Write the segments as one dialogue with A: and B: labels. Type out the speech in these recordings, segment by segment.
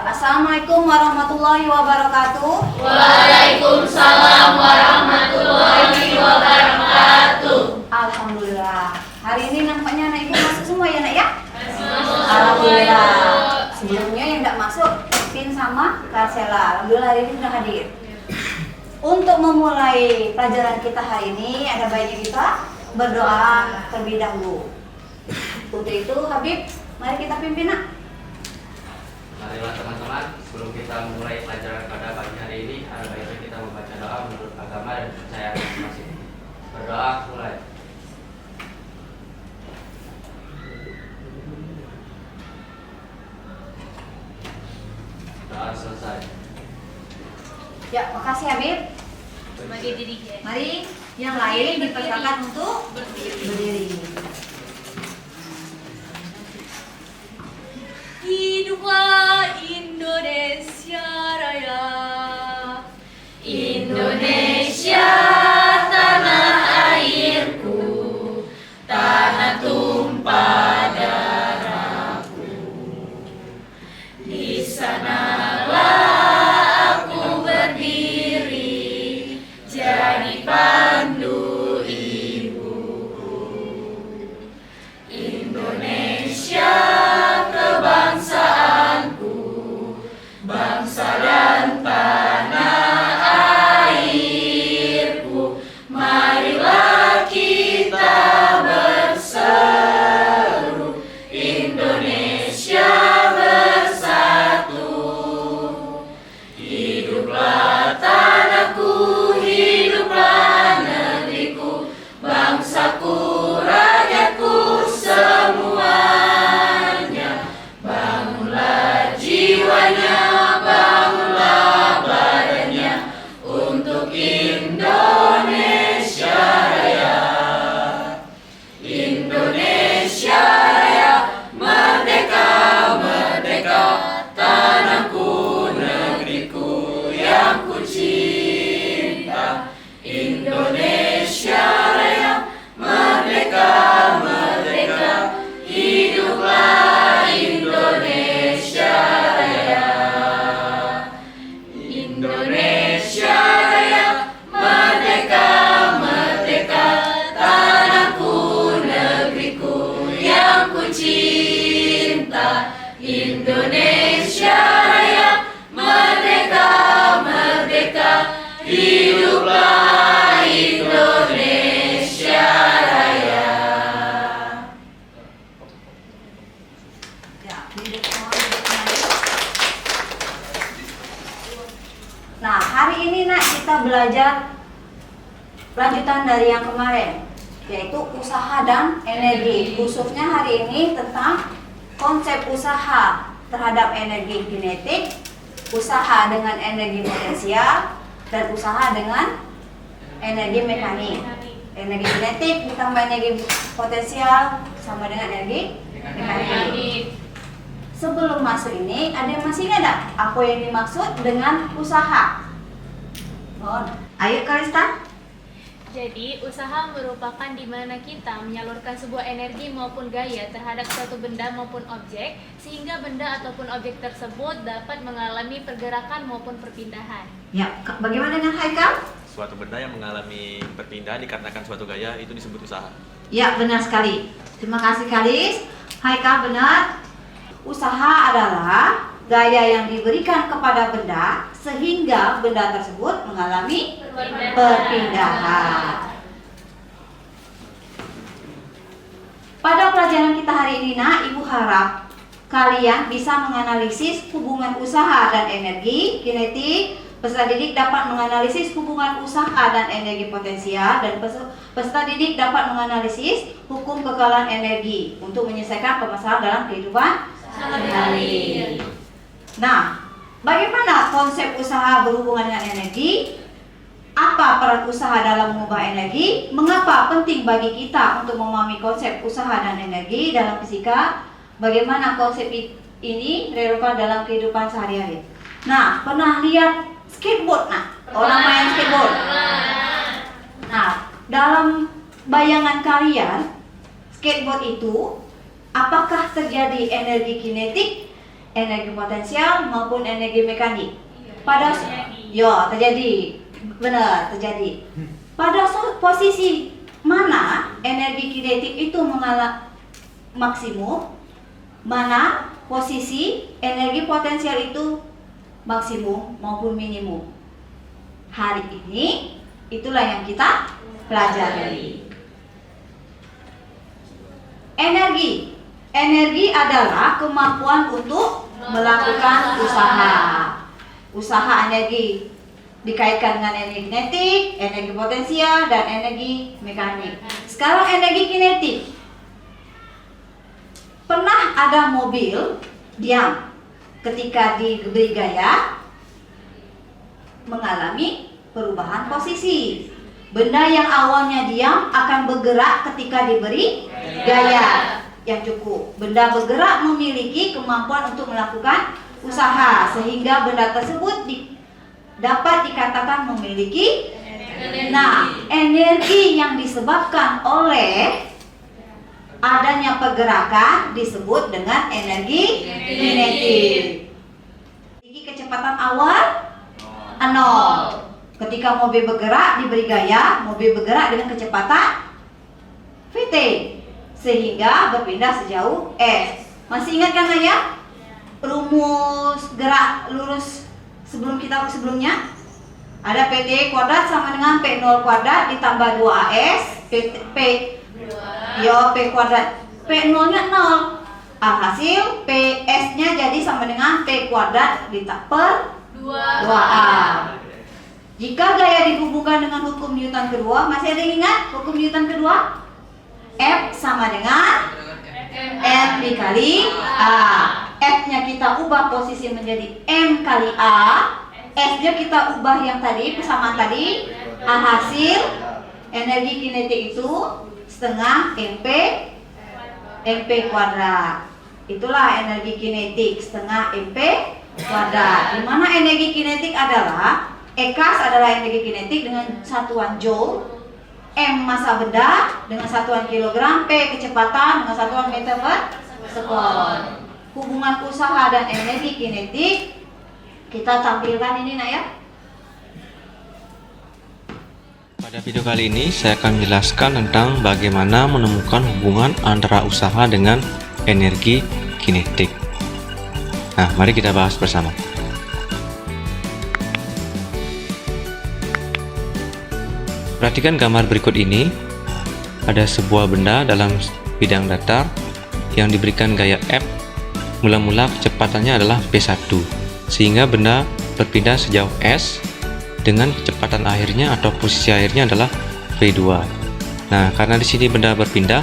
A: Assalamualaikum warahmatullahi wabarakatuh.
B: Waalaikumsalam warahmatullahi wabarakatuh.
A: Alhamdulillah. Hari ini nampaknya anak ibu masuk semua ya nak ya? Alhamdulillah. Sebelumnya yang tidak masuk Tin sama Karsela. Alhamdulillah hari ini sudah hadir. Untuk memulai pelajaran kita hari ini ada baiknya kita berdoa terlebih dahulu. Untuk itu Habib, mari kita pimpin nak.
C: Marilah teman-teman, sebelum kita mulai pelajaran pada pagi hari ini, ada baiknya kita membaca doa menurut agama dan kepercayaan masing-masing. Berdoa mulai. Doa selesai.
A: Ya, makasih Habib.
B: Sebagai diri
A: Mari yang lain dipersilakan untuk berdiri.
B: Hiduplah Indonesia Raya. Indonesia tanah airku, tanah tumpah darahku. Di sanalah aku berdiri, jadi pandu ibuku. Indonesia kebangsaanku, bangsa dan tanah airku. Marilah kita berseru, Indonesia bersatu. Hiduplah tanahku, hiduplah negeriku, bangsaku, rakyatku semuanya. Bangunlah jiwanya, bangunlah badannya untuk Indonesia Raya. Indonesia Raya, merdeka, merdeka, tanahku, negeriku yang ku cinta. Indonesia Raya, merdeka, merdeka, hiduplah Indonesia Raya. Indonesia Raya, merdeka, merdeka, tanahku, negeriku yang ku cinta. Indonesia Raya, merdeka, merdeka, hiduplah Indonesia Raya.
A: Ya, duduk semua, duduk kembali. Nah, hari ini nak kita belajar lanjutan dari yang kemarin, yaitu usaha dan energi. Khususnya hari ini tentang konsep usaha terhadap energi kinetik, usaha dengan energi potensial, dan usaha dengan energi mekanik. Energi kinetik ditambah energi potensial sama dengan energi mekanik. Sebelum masuk ini, ada yang masih ingat tak apa yang dimaksud dengan usaha? Oh, ayo Kalista.
D: Jadi, usaha merupakan di mana kita menyalurkan sebuah energi maupun gaya terhadap suatu benda maupun objek, sehingga benda ataupun objek tersebut dapat mengalami pergerakan maupun perpindahan.
A: Ya, bagaimana dengan Haikal?
E: Suatu benda yang mengalami perpindahan dikarenakan suatu gaya itu disebut usaha.
A: Ya, benar sekali. Terima kasih Kalis. Haikal benar. Usaha adalah gaya yang diberikan kepada benda sehingga benda tersebut mengalami perpindahan. Pada pelajaran kita hari ini, nak, Ibu harap kalian bisa menganalisis hubungan usaha dan energi kinetik. Peserta didik dapat menganalisis hubungan usaha dan energi potensial, dan peserta didik dapat menganalisis hukum kekalahan energi untuk menyelesaikan permasalahan dalam kehidupan sehari-hari. Nah, bagaimana konsep usaha berhubungan dengan energi? Apa peran usaha dalam mengubah energi? Mengapa penting bagi kita untuk memahami konsep usaha dan energi dalam fisika? Bagaimana konsep ini relevan dalam kehidupan sehari-hari? Nah, pernah lihat skateboard nak? Orang main skateboard. Nah, dalam bayangan kalian, skateboard itu apakah terjadi energi kinetik, energi potensial maupun energi mekanik. Pada terjadi. Benar, terjadi. Pada posisi mana energi kinetik itu mengalami maksimum, mana posisi energi potensial itu maksimum maupun minimum. Hari ini itulah yang kita pelajari. Energi adalah kemampuan untuk melakukan usaha. Usaha energi dikaitkan dengan energi kinetik, energi potensial, dan energi mekanik. Sekarang energi kinetik. Pernah ada mobil diam ketika diberi gaya mengalami perubahan posisi. Benda yang awalnya diam akan bergerak ketika diberi gaya yang cukup. Benda bergerak memiliki kemampuan untuk melakukan usaha sehingga benda tersebut dapat dikatakan memiliki energi yang disebabkan oleh adanya pergerakan disebut dengan energi kinetik. Kecepatan awal 0. Ketika mobil bergerak diberi gaya, mobil bergerak dengan kecepatan Vt sehingga berpindah sejauh s. Masih ingat kan ya? Rumus gerak lurus sebelumnya? Ada PT kuadrat sama dengan P0 kuadrat ditambah 2AS P kuadrat. P0 nya 0. Alhasil PS-nya jadi sama dengan P kuadrat per 2A. Jika gaya dihubungkan dengan hukum Newton kedua, masih ada yang ingat hukum Newton kedua? F sama dengan M dikali A. F-nya kita ubah posisi menjadi M kali A. S-nya kita ubah yang tadi, persamaan tadi. Hasil energi kinetik itu setengah MP kuadrat. Itulah energi kinetik setengah MP kuadrat. Di mana energi kinetik adalah Ekas adalah energi kinetik dengan satuan joule, M massa benda dengan satuan kilogram, P kecepatan dengan satuan meter per sekon. Hubungan usaha dan energi kinetik kita tampilkan ini nak ya.
E: Pada video kali ini saya akan menjelaskan tentang bagaimana menemukan hubungan antara usaha dengan energi kinetik. Nah, mari kita bahas bersama. Perhatikan gambar berikut ini. Ada sebuah benda dalam bidang datar yang diberikan gaya F. Mula-mula kecepatannya adalah P1, sehingga benda berpindah sejauh S dengan kecepatan akhirnya atau posisi akhirnya adalah P2. Nah, karena di sini benda berpindah,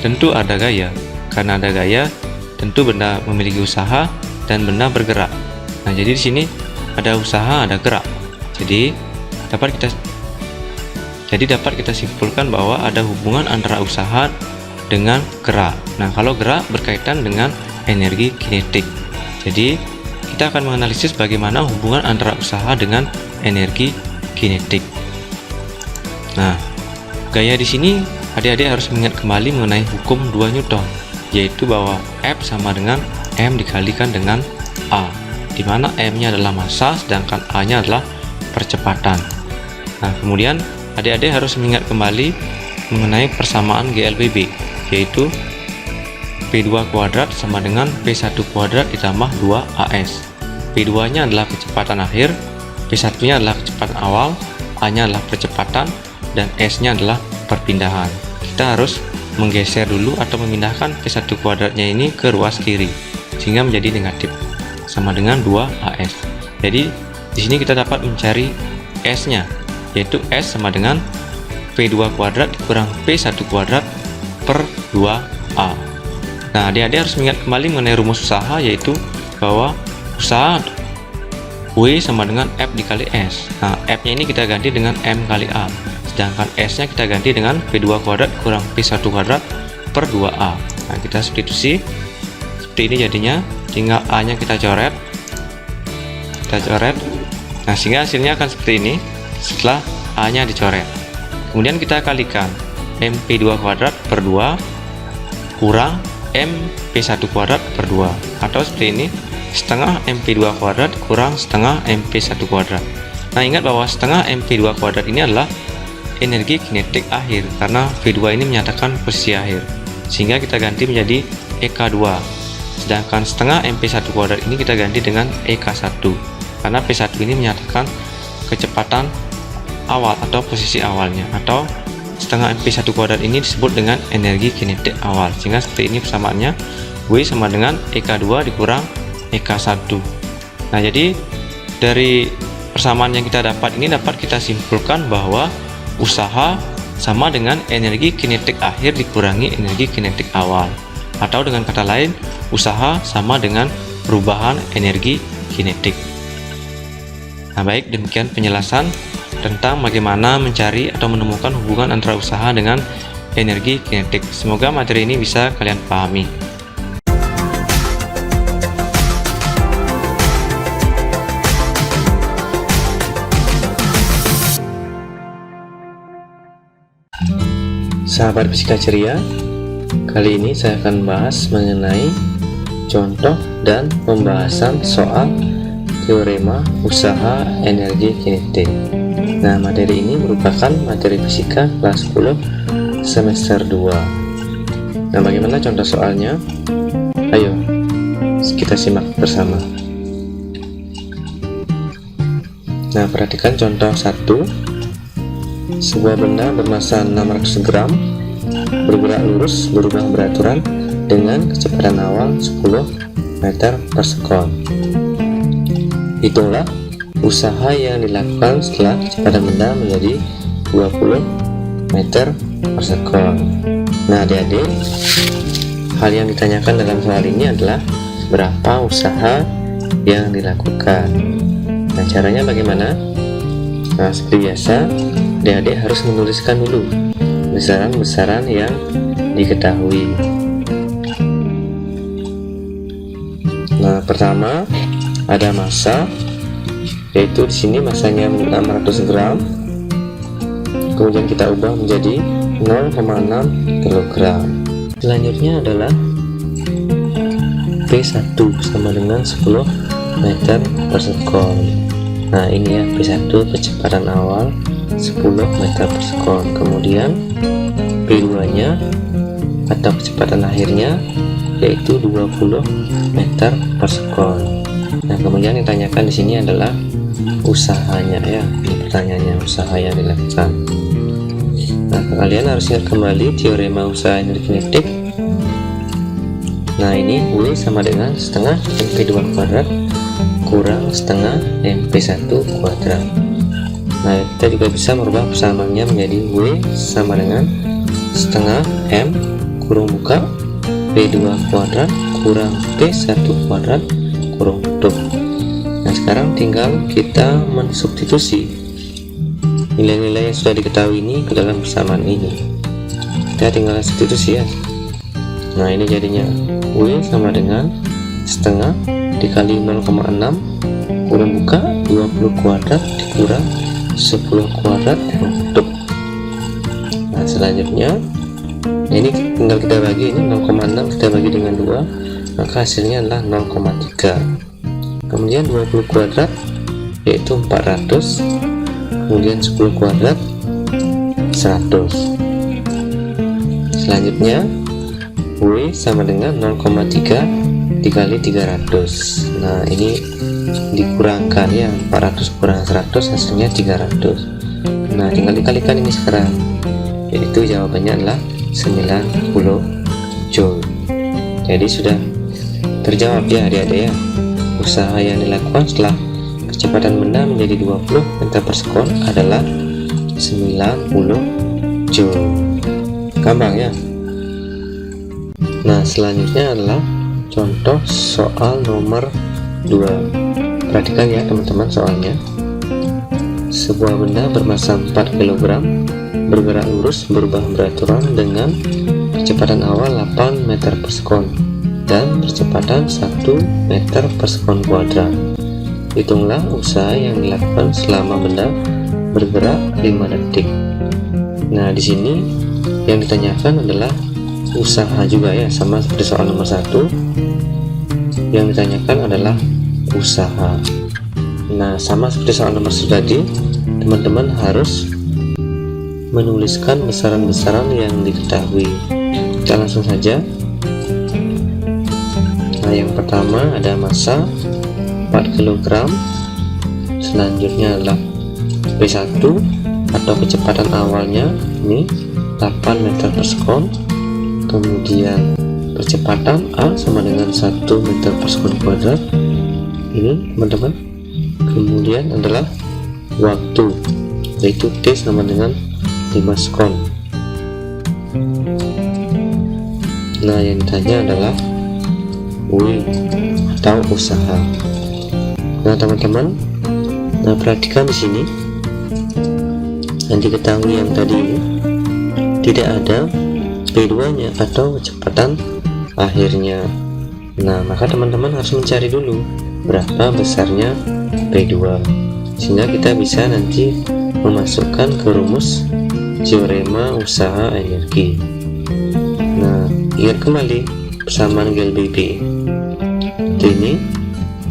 E: tentu ada gaya. Karena ada gaya, tentu benda memiliki usaha dan benda bergerak. Nah, jadi di sini ada usaha, ada gerak. Jadi dapat kita simpulkan bahwa ada hubungan antara usaha dengan gerak. Nah, kalau gerak berkaitan dengan energi kinetik. Jadi, kita akan menganalisis bagaimana hubungan antara usaha dengan energi kinetik. Nah, gaya di sini adik-adik harus mengingat kembali mengenai hukum 2 Newton, yaitu bahwa F sama dengan M dikalikan dengan A, di mana M-nya adalah massa sedangkan A-nya adalah percepatan. Nah, kemudian adik-adik harus mengingat kembali mengenai persamaan GLBB, yaitu P2 kuadrat sama dengan P1 kuadrat ditambah 2AS. P2 nya adalah kecepatan akhir, P1 nya adalah kecepatan awal, A nya adalah percepatan, dan S nya adalah perpindahan. Kita harus menggeser dulu atau memindahkan P1 kuadratnya ini ke ruas kiri sehingga menjadi negatif sama dengan 2AS. Jadi di sini kita dapat mencari S nya, yaitu S sama dengan P2 kuadrat dikurang P1 kuadrat per 2A. Nah, adik-adik harus mengingat kembali mengenai rumus usaha, yaitu bahwa usaha W sama dengan F dikali S. Nah, F nya ini kita ganti dengan M kali A, sedangkan S nya kita ganti dengan P2 kuadrat kurang P1 kuadrat per 2A. Nah, kita substitusi seperti ini jadinya, tinggal A nya kita coret. Nah, sehingga hasilnya akan seperti ini setelah A nya dicoret. Kemudian kita kalikan MP2 kuadrat per 2 kurang MP1 kuadrat per 2, atau seperti ini, setengah MP2 kuadrat kurang setengah MP1 kuadrat. Nah, ingat bahwa setengah MP2 kuadrat ini adalah energi kinetik akhir karena V2 ini menyatakan posisi akhir, sehingga kita ganti menjadi EK2. Sedangkan setengah MP1 kuadrat ini kita ganti dengan EK1 karena P1 ini menyatakan kecepatan awal atau posisi awalnya, atau setengah MP1 kuadrat ini disebut dengan energi kinetik awal, sehingga seperti ini persamaannya, W sama dengan EK2 dikurang EK1. Nah, jadi dari persamaan yang kita dapat ini dapat kita simpulkan bahwa usaha sama dengan energi kinetik akhir dikurangi energi kinetik awal, atau dengan kata lain, usaha sama dengan perubahan energi kinetik. Nah, baik, demikian penjelasan tentang bagaimana mencari atau menemukan hubungan antara usaha dengan energi kinetik. Semoga materi ini bisa kalian pahami. Sahabat fisika ceria, kali ini saya akan bahas mengenai contoh dan pembahasan soal teorema usaha energi kinetik. Nah, materi ini merupakan materi fisika kelas 10 semester 2. Nah, bagaimana contoh soalnya? Ayo kita simak bersama. Nah, perhatikan contoh 1. Sebuah benda bermassa 600 gram bergerak lurus berubah beraturan dengan kecepatan awal 10 meter per sekon. Hitunglah usaha yang dilakukan setelah kecepatan benda menjadi 20 meter per sekon. Nah, adik-adik, hal yang ditanyakan dalam soal ini adalah berapa usaha yang dilakukan. Nah, caranya bagaimana? Nah, seperti biasa, adik-adik harus menuliskan dulu besaran-besaran yang diketahui. Nah, pertama ada massa, yaitu di sini massanya 600 gram. Kemudian kita ubah menjadi 0,6 kg. Selanjutnya adalah P1 sama dengan 10 meter per sekon. Nah, ini ya P1, kecepatan awal 10 meter per sekon. Kemudian P2 nya atau kecepatan akhirnya yaitu 20 meter per sekon. Nah, kemudian yang ditanyakan di sini adalah usahanya ya. Ini pertanyaannya, usaha yang dilakukan. Nah, kalian harus ingat kembali teorema usaha energi kinetik. Nah, ini W sama dengan setengah MP2 kuadrat kurang setengah MP1 kuadrat. Nah, kita juga bisa merubah persamaannya menjadi W sama dengan setengah M kurung buka P2 kuadrat kurang P1 kuadrat kurung tutup. Nah, sekarang tinggal kita mensubstitusi nilai-nilai yang sudah diketahui ini ke dalam persamaan ini. Kita tinggal substitusi ya. Nah, ini jadinya W sama dengan setengah dikali 0,6 kurung buka 20 kuadrat dikurang 10 kuadrat tutup. Nah, selanjutnya ini tinggal kita bagi, ini 0,6 kita bagi dengan 2, maka hasilnya adalah 0,3. Kemudian 20 kuadrat yaitu 400, kemudian 10 kuadrat 100. Selanjutnya W sama dengan 0,3 dikali 300. Nah, ini dikurangkan ya, 400 kurang 100 hasilnya 300. Nah, tinggal dikalikan ini sekarang, yaitu jawabannya adalah 90 joule. Jadi sudah terjawab ya adik-adik ya. Usaha yang dilakukan setelah kecepatan benda menjadi 20 meter per sekon adalah 90 joule. Gampang ya. Nah, selanjutnya adalah contoh soal nomor 2. Perhatikan ya teman-teman soalnya. Sebuah benda bermassa 4 kg bergerak lurus berubah beraturan dengan kecepatan awal 8 meter per sekon dan percepatan 1 meter per sekon kuadrat. Hitunglah usaha yang dilakukan selama benda bergerak 5 detik. Nah, di sini yang ditanyakan adalah usaha juga ya, sama seperti soal nomor 1. yang ditanyakan adalah usaha. Nah, sama seperti soal nomor tadi, teman-teman harus menuliskan besaran-besaran yang diketahui. Kita langsung saja. Nah, yang pertama ada massa 4 kg. Selanjutnya adalah P1 atau kecepatan awalnya ini 8 meter per sekon. Kemudian percepatan A sama dengan 1 meter per sekon kuadrat. Ini teman-teman. Kemudian adalah waktu, yaitu T sama dengan 5 sekon. Nah, yang ditanya adalah W atau usaha. Nah, teman-teman, perhatikan di sini yang diketahui yang tadi ini tidak ada P2-nya atau kecepatan akhirnya. Nah, maka teman-teman harus mencari dulu berapa besarnya P2, sehingga kita bisa nanti memasukkan ke rumus teorema usaha energi. Nah, ingat kembali persamaan GLBB. Ini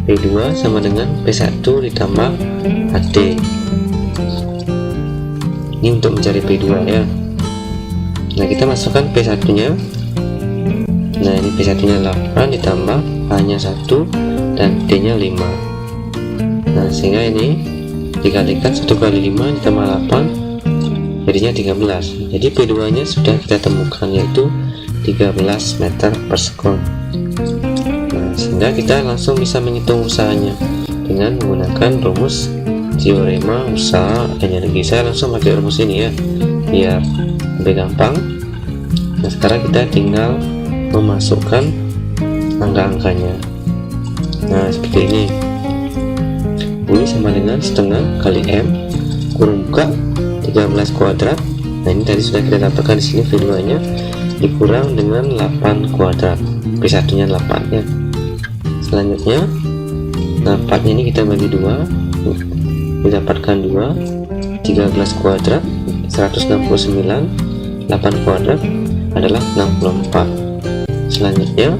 E: P2 sama dengan P1 ditambah HT. Ini untuk mencari P2 ya. Nah, kita masukkan P1 nya. Nah, ini P1 nya 8 ditambah H nya 1 dan T nya 5. Nah, sehingga ini dikalikan 1 kali 5 ditambah 8 jadinya 13. Jadi P2 nya sudah kita temukan, yaitu 13 meter per sekon. Nah, sehingga kita langsung bisa menghitung usahanya dengan menggunakan rumus teorema usaha energi. Saya langsung pakai rumus ini ya, biar lebih gampang. Nah, sekarang kita tinggal memasukkan angka-angkanya. Nah, seperti ini. W sama dengan setengah kali M kurung buka 13 kuadrat. Nah, ini tadi sudah kita dapatkan di sini V2 nya dikurang dengan 8 kuadrat. P1 nya 8 ya. Selanjutnya 4 nya ini kita bagi 2, didapatkan 2. 13 kuadrat 169, 8 kuadrat adalah 64. Selanjutnya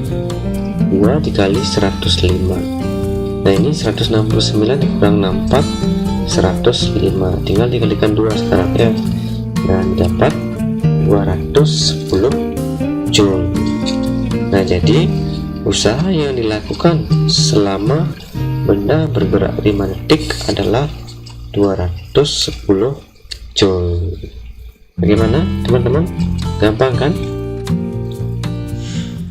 E: 2 dikali 105. Nah, ini 169 dikurang 64, 105. Tinggal dikalikan 2 sekarang ya. Dan dapat 210 Joule. Nah, jadi usaha yang dilakukan selama benda bergerak 5 detik adalah 210 Joule. Bagaimana teman-teman? Gampang kan?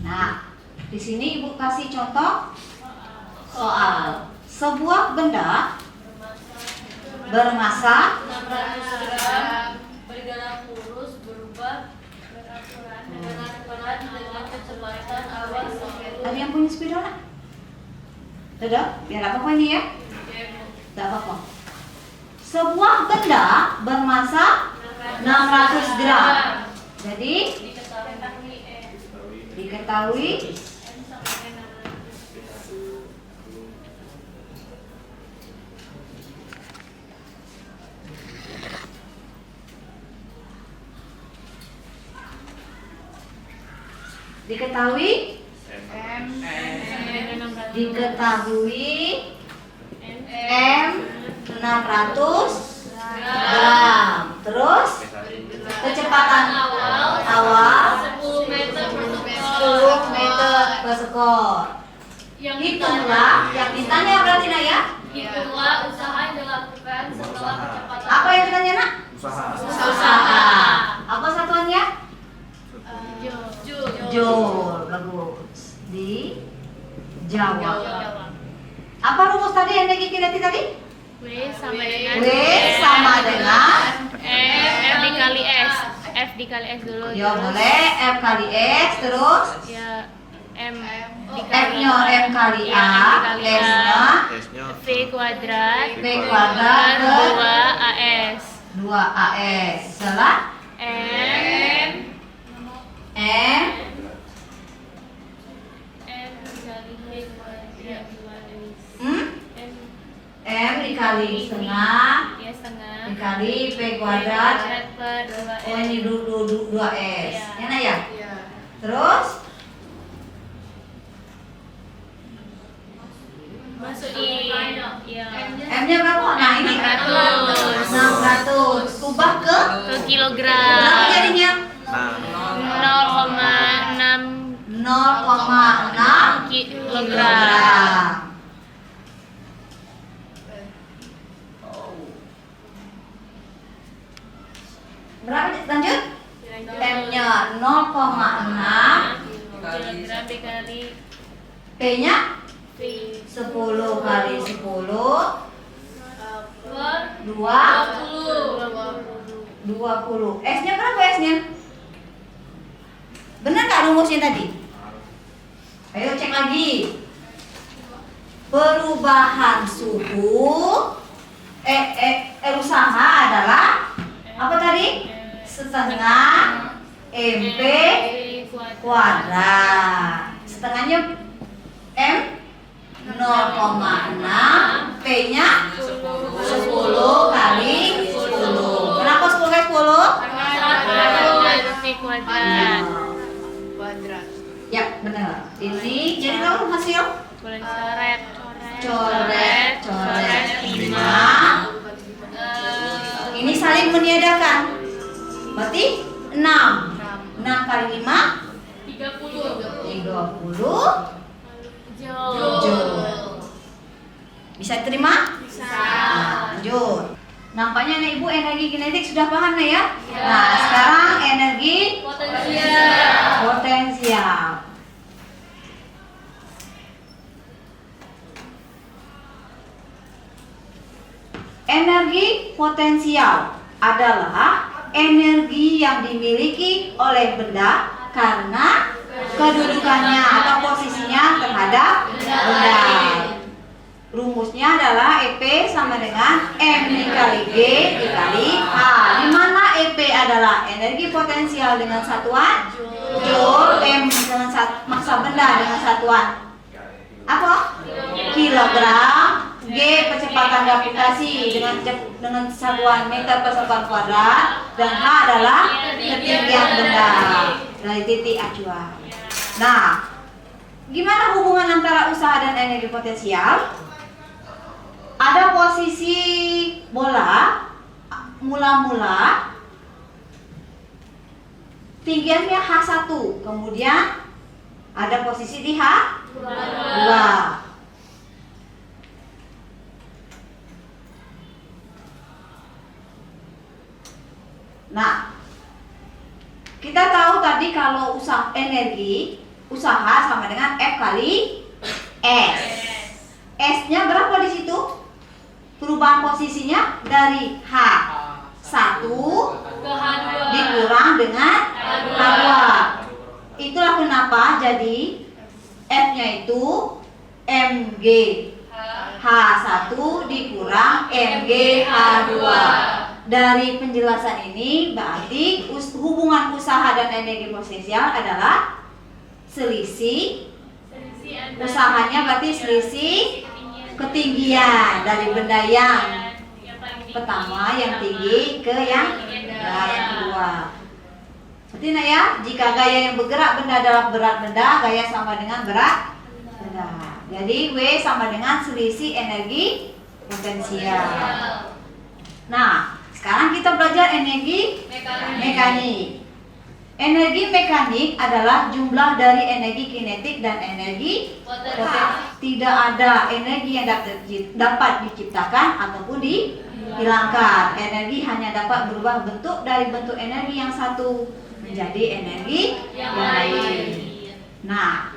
A: Nah, di sini Ibu kasih contoh soal sebuah benda bermassa
B: 600 gram bergerak lurus berubah dengan pelan dengan kecepatan awal 10.
A: Ada yang punya spidol? Tidak? Biar apa ini ya? Tidak apa-apa. Sebuah benda bermassa 600 gram. Jadi diketahui M 600 gram. Terus kecepatan awal
B: 10 meter per
A: 10 meter per sekon. Hitunglah, yang ditanya berarti nak ya?
B: Hitunglah usaha yang dilakukan setelah kecepatan.
A: Apa yang ditanya nak? Usaha. Apa satuannya? Joule. Bagus. Dijawab. Apa rumus tadi energi kinetik tadi?
D: W sama dengan
A: W sama dengan
D: F dikali S. F dikali S dulu.
A: ya boleh F kali X terus
D: Ya M
A: F-nya M kali A, S-nya
D: V kuadrat
A: V kuadrat
D: dan
A: per
D: 2 AS.
A: 2 AS. Salah?
D: M dikali V kuadrat 2S.
A: M dikali setengah
D: Ya setengah
A: dikali V kuadrat.
D: per 2S.
A: Oh, ini 2S.
D: Iya.
A: Ya nak ya? Terus
D: Masukin. Ya.
A: M-nya berapa? Nah ini 600. Ubah ke
D: Ke kilogram.
A: berapa jadinya?
D: 0,6
A: 0,6
D: kilogram.
A: kilogram. Berapa lanjut? M-nya 0,6,
D: Kilogram dikali
A: P-nya
D: V.
A: 10 kali 10
B: Per
A: 2
B: 20.
A: 20. S-nya berapa S-nya? Benar nggak rumusnya tadi? Ayo cek lagi. Perubahan suhu usaha adalah apa tadi? Setengah MP kuadrat. Setengahnya M 0,6, P-nya 10 kali 10. Kenapa 10 kali 10?
D: V kuadrat.
A: Ya, benar. Ini jadi tahu hasil?
D: Boleh coret.
A: Coret 5. Ini saling meniadakan. Berarti 6. 6 kali 5 30 Joule. Bisa terima?
D: Bisa.
A: Nah, lanjut. Nampaknya nih Ibu energi kinetik sudah paham nih ya? Nah, sekarang energi potensial. Energi potensial adalah energi yang dimiliki oleh benda karena kedudukannya atau posisinya terhadap benda. Rumusnya adalah EP sama dengan M dikali G dikali H. Di mana EP adalah energi potensial dengan satuan Joule, M dengan massa benda dengan satuan apa? Kilogram, G kecepatan gravitasi dengan satuan meter per satuan kuadrat, dan H adalah ketinggian benda dari titik acuan. Nah, gimana hubungan antara usaha dan energi potensial? Ada posisi bola mula-mula tinggiannya H1, kemudian ada posisi di H2. Nah, kita tahu tadi kalau usaha sama dengan F kali S. S-nya berapa di situ? Perubahan posisinya dari H1 dikurang dengan H2. Itulah kenapa jadi F-nya itu Mg H1 dikurang Mg H2. Dari penjelasan ini berarti hubungan usaha dan energi potensial adalah selisih usahanya, berarti selisih ketinggian dari benda yang pertama yang tinggi ke yang kedua. Seperti ini ya, jika gaya yang bergerak benda adalah berat benda, gaya sama dengan berat benda. Jadi W sama dengan selisih energi potensial. Nah, sekarang kita belajar energi mekanik. Energi mekanik adalah jumlah dari energi kinetik dan energi potensial. Tidak ada energi yang dapat diciptakan ataupun dihilangkan. Energi hanya dapat berubah bentuk dari bentuk energi yang satu menjadi energi yang lain. Nah,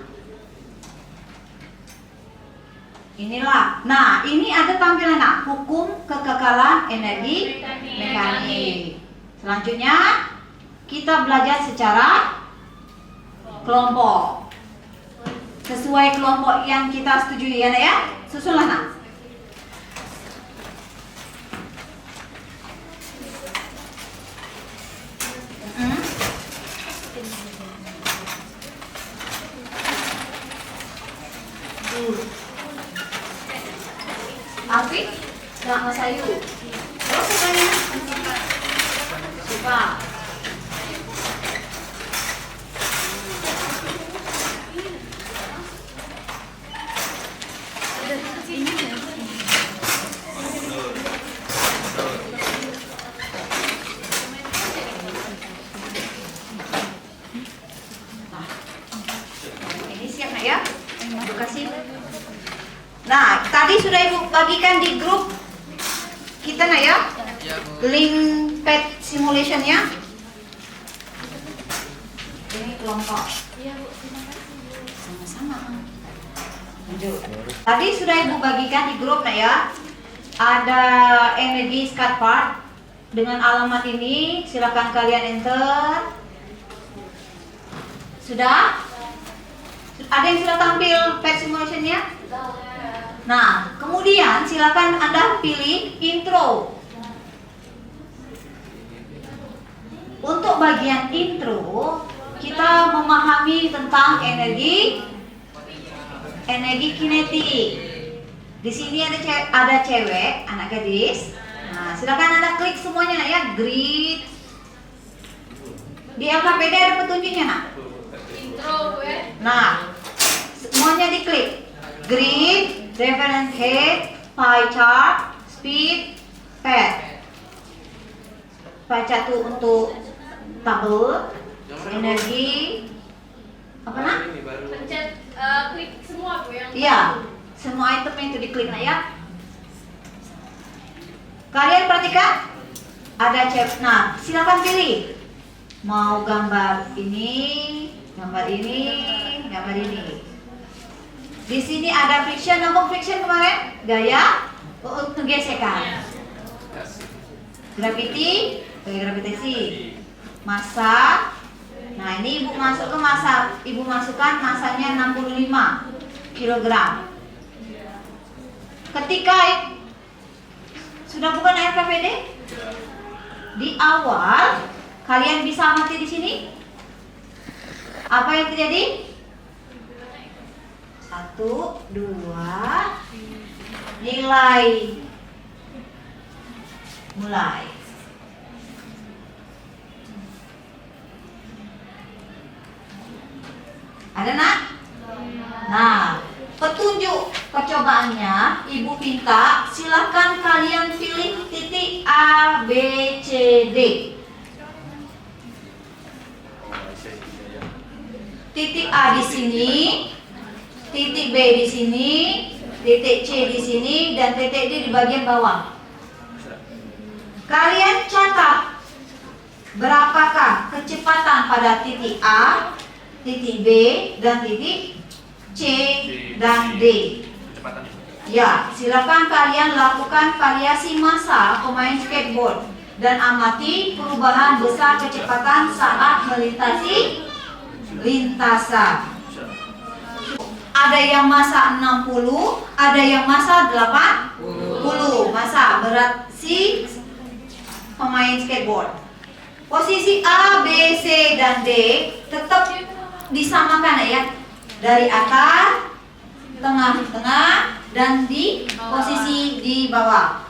A: inilah. Nah, ini ada tampilan hukum kekekalan energi mekanik. Selanjutnya kita belajar secara kelompok. Sesuai kelompok yang kita setujui ya, Nak ya. Susunlah, Nak. Alfi, sama Sayu. Terus sukanya? Suka. Ini kasih. Nah, tadi sudah Ibu bagikan di grup kita nah ya, link pad simulationnya. Ini kelompok. Sama-sama. Lanjut. Tadi sudah Ibu bagikan di grup nah ya. Ada energi scat part dengan alamat ini. Silakan kalian enter. Sudah? Ada yang sudah tampil pad simulationnya? Nah, kemudian silakan Anda pilih intro. Untuk bagian intro, kita memahami tentang energi kinetik. Di sini ada cewek, anak gadis. Nah, silakan Anda klik semuanya nak ya, grid. Di LKPD ada petunjuknya nak.
B: Intro gue.
A: Nah, semuanya diklik. Grid, reference head, pie chart, speed, pad. Pie chart itu untuk tabel, energi, apa nak?
B: Pencet klik semua gue yang.
A: Iya, semua item itu diklik nak ya. Kalian perhatikan, ada chat. Nah, silakan pilih. Mau gambar ini, gambar ini, gambar ini. Di sini ada friction, nampak friction kemarin? Gaya untuk gesekan. Gravity, gaya gravitasi. Massa. Nah, ini Ibu masuk ke massa. Ibu masukkan massanya 65 kg. Ketika sudah bukan RKPD? Di awal kalian bisa amati di sini. Apa yang terjadi? 1, 2, nilai mulai. Ada nak? Nah, petunjuk percobaannya Ibu minta silakan kalian pilih titik A, B, C, D. Titik A di sini, titik B di sini, titik C di sini, dan titik D di bagian bawah. Kalian catat berapakah kecepatan pada titik A, titik B, dan titik C dan D. Ya, silakan kalian lakukan variasi massa pemain skateboard dan amati perubahan besar kecepatan saat melintasi lintasan. Ada yang massa 60, ada yang massa 80. Massa berat si pemain skateboard. Posisi A, B, C, dan D tetap disamakan ya. Dari atas, tengah-tengah, dan di posisi di bawah.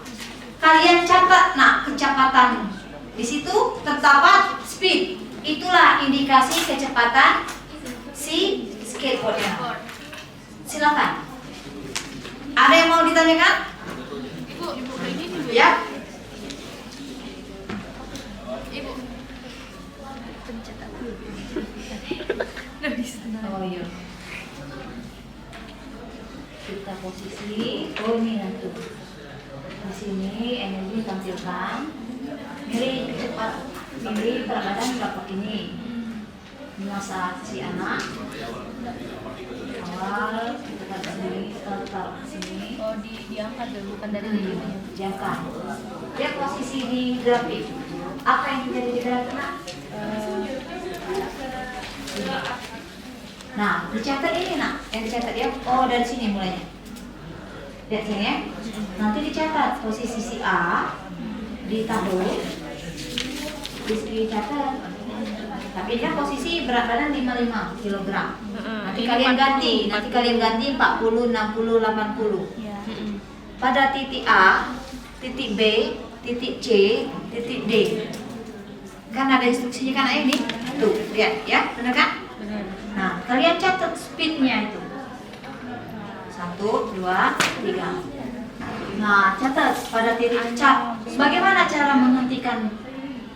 A: Kalian catat nak kecepatan. Di situ terdapat speed. Itulah indikasi kecepatan si skateboardnya. Silakan. Ada yang mau ditanyakan?
B: Ibu ini nih.
A: Ya.
B: Ibu.
A: Oh iya. Kita posisi. Oh ini nanti. Di sini energi tampilkan. Milih kecepatan. Milih berat badan berapa ini. Masa si anak. Awal kita taruh sini, kita taruh sini.
D: Oh, diangkat dulu, bukan dari ini.
A: Diangkat. Dia posisi di grafik. Apa yang terjadi di grafik nak? Nah, dicatat ini nak, yang dicatat dia. Oh, dari sini mulainya. Lihat sini ya. Nanti dicatat posisi si A ditaruh. Dicatat. Tapi dia posisi berat badan 55 kg. Nanti kalian ganti, 40, 60, 80. Pada titik A, titik B, titik C, titik D. Kan ada instruksinya kan ini. Tuh, lihat ya, benar kan? Nah, kalian catat speednya itu. 1, 2, 3. Nah, catat pada titik cat. Bagaimana cara menghentikan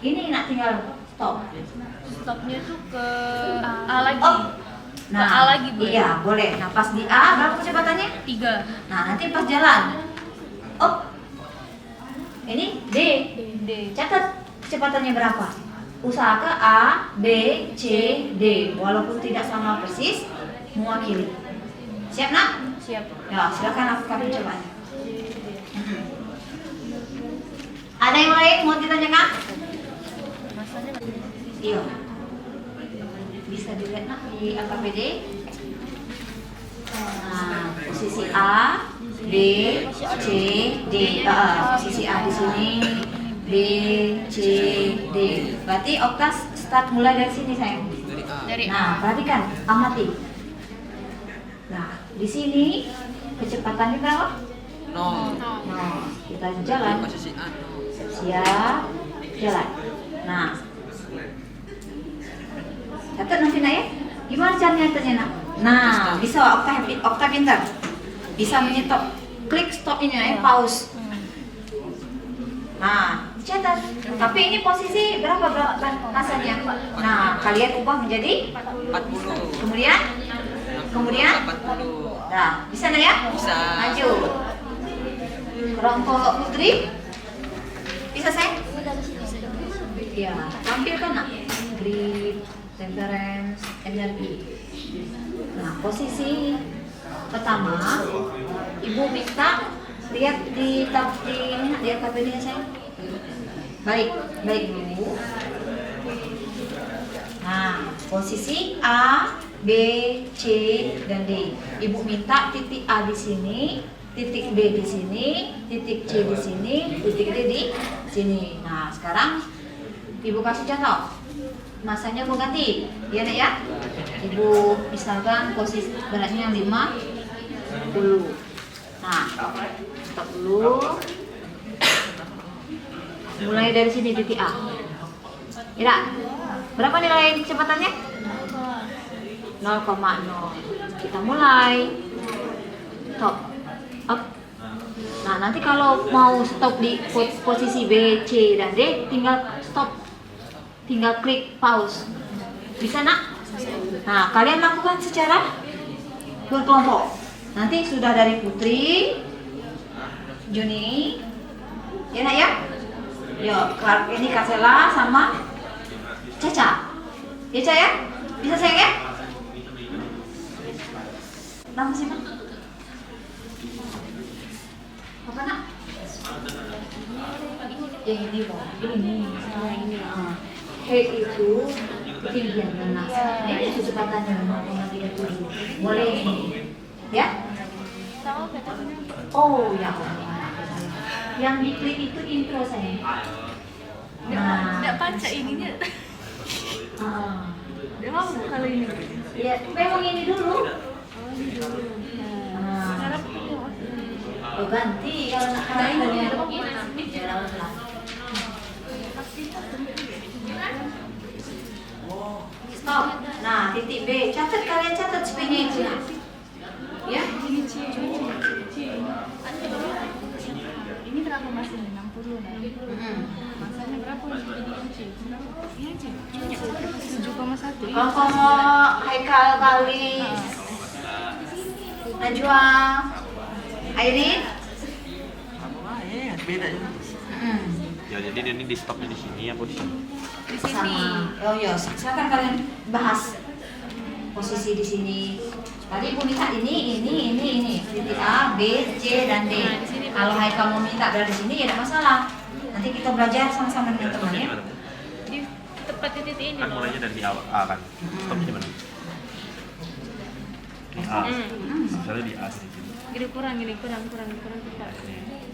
A: ini? Nak tinggal stop.
D: Stopnya tuh ke A lagi.
A: Oh,
D: ke A lagi, Bu.
A: Iya, boleh. Nah, pas di A berapa kecepatannya?
D: 3.
A: Nah, nanti pas jalan. Oh. Ini D.
D: D.
A: Catat kecepatannya berapa? Usahakan A, B, C, D. Walaupun tidak sama persis, mewakili. Siap, Nak?
D: Siap.
A: Ya, silakan lakukan percobaannya. Ada yang lain mau ditanyakan? Iya. Bisa dilihat nak di AKPD. Nah, posisi A, B, C, D. Posisi A di sini, B, C, D. Berarti Oktas start mulai dari sini sayang.
D: Dari
A: Nah,
D: A.
A: perhatikan, amati. Nah, di sini kecepatannya berapa?
F: Nol.
A: Nah, kita jalan.
F: Posisi A nol.
A: Siap, jalan. Nah, catat nanti nak ya. Gimana cara nyatetnya nak? Nah, bisa Okta pintar. Bisa menyetop. Klik stop ini ya, pause. Nah, catat. Tapi ini posisi berapa masanya? Nah, kalian ubah menjadi
F: 40.
A: kemudian
F: 80.
A: nah, bisa nak ya?
F: Bisa.
A: Maju. Kelompok putri. Bisa saya? Ya, tampilkan nak. Grid, temperance, energi. Nah, posisi pertama, Ibu minta lihat di ini di AKPD-nya saya. Baik dulu. Nah, posisi A, B, C, dan D. Ibu minta titik A di sini, titik B di sini, titik C di sini, titik D di sini. Nah, sekarang Ibu kasih contoh. Masanya mau ganti, ya nak ya? Ibu misalkan posisi beratnya 50. Nah, stop dulu. Mulai dari sini titik A. Ya, berapa nilai kecepatannya? 0,0. Kita mulai. Stop. Up. Nah, nanti kalau mau stop di posisi B, C, dan D, tinggal stop. Tinggal klik pause. Bisa nak? Nah, kalian lakukan secara berkelompok. Nanti sudah dari Putri, Juni, ya nak ya? Yo, ini Kasela sama Caca. Ya Caca ya? Bisa sayang ya? Nama siapa? Apa nak? Yang ini loh, ini. He itu ketinggian nanas. Ini kecepatannya 0,37. Boleh ini, ya? Oh ya Allah. Yang diklik itu intro saya. Nah,
D: Nggak baca ininya. Dia mau kalau ini.
A: Ya, memang ini dulu. Oh ganti kalau nak karakternya. Ya lah. Stop. Nah, titik B. Kalian catat speednya itu ya. Ya.
D: Ini berapa masanya? 60 nah. Masanya berapa? Ini aja. 7,1.
A: Kelompok Haikal kali Najwa Airin.
F: Beda.
E: Ya, jadi ini di stopnya di sini apa di sini?
D: Di sini.
A: Sama. Oh iya, silakan kalian bahas posisi di sini. Tadi Ibu minta ini, titik A, B, C, dan D.
D: Nah, di sini, Bu.
A: Kalau Haikal mau minta dari sini ya tidak masalah. Nanti kita belajar sama-sama dengan temannya.
D: Di tepat di titik ini.
E: Kan
D: loh.
E: mulainya dari awal A kan. Stopnya di mana? Di A. Misalnya di A sini.
D: Gini kurang tepat.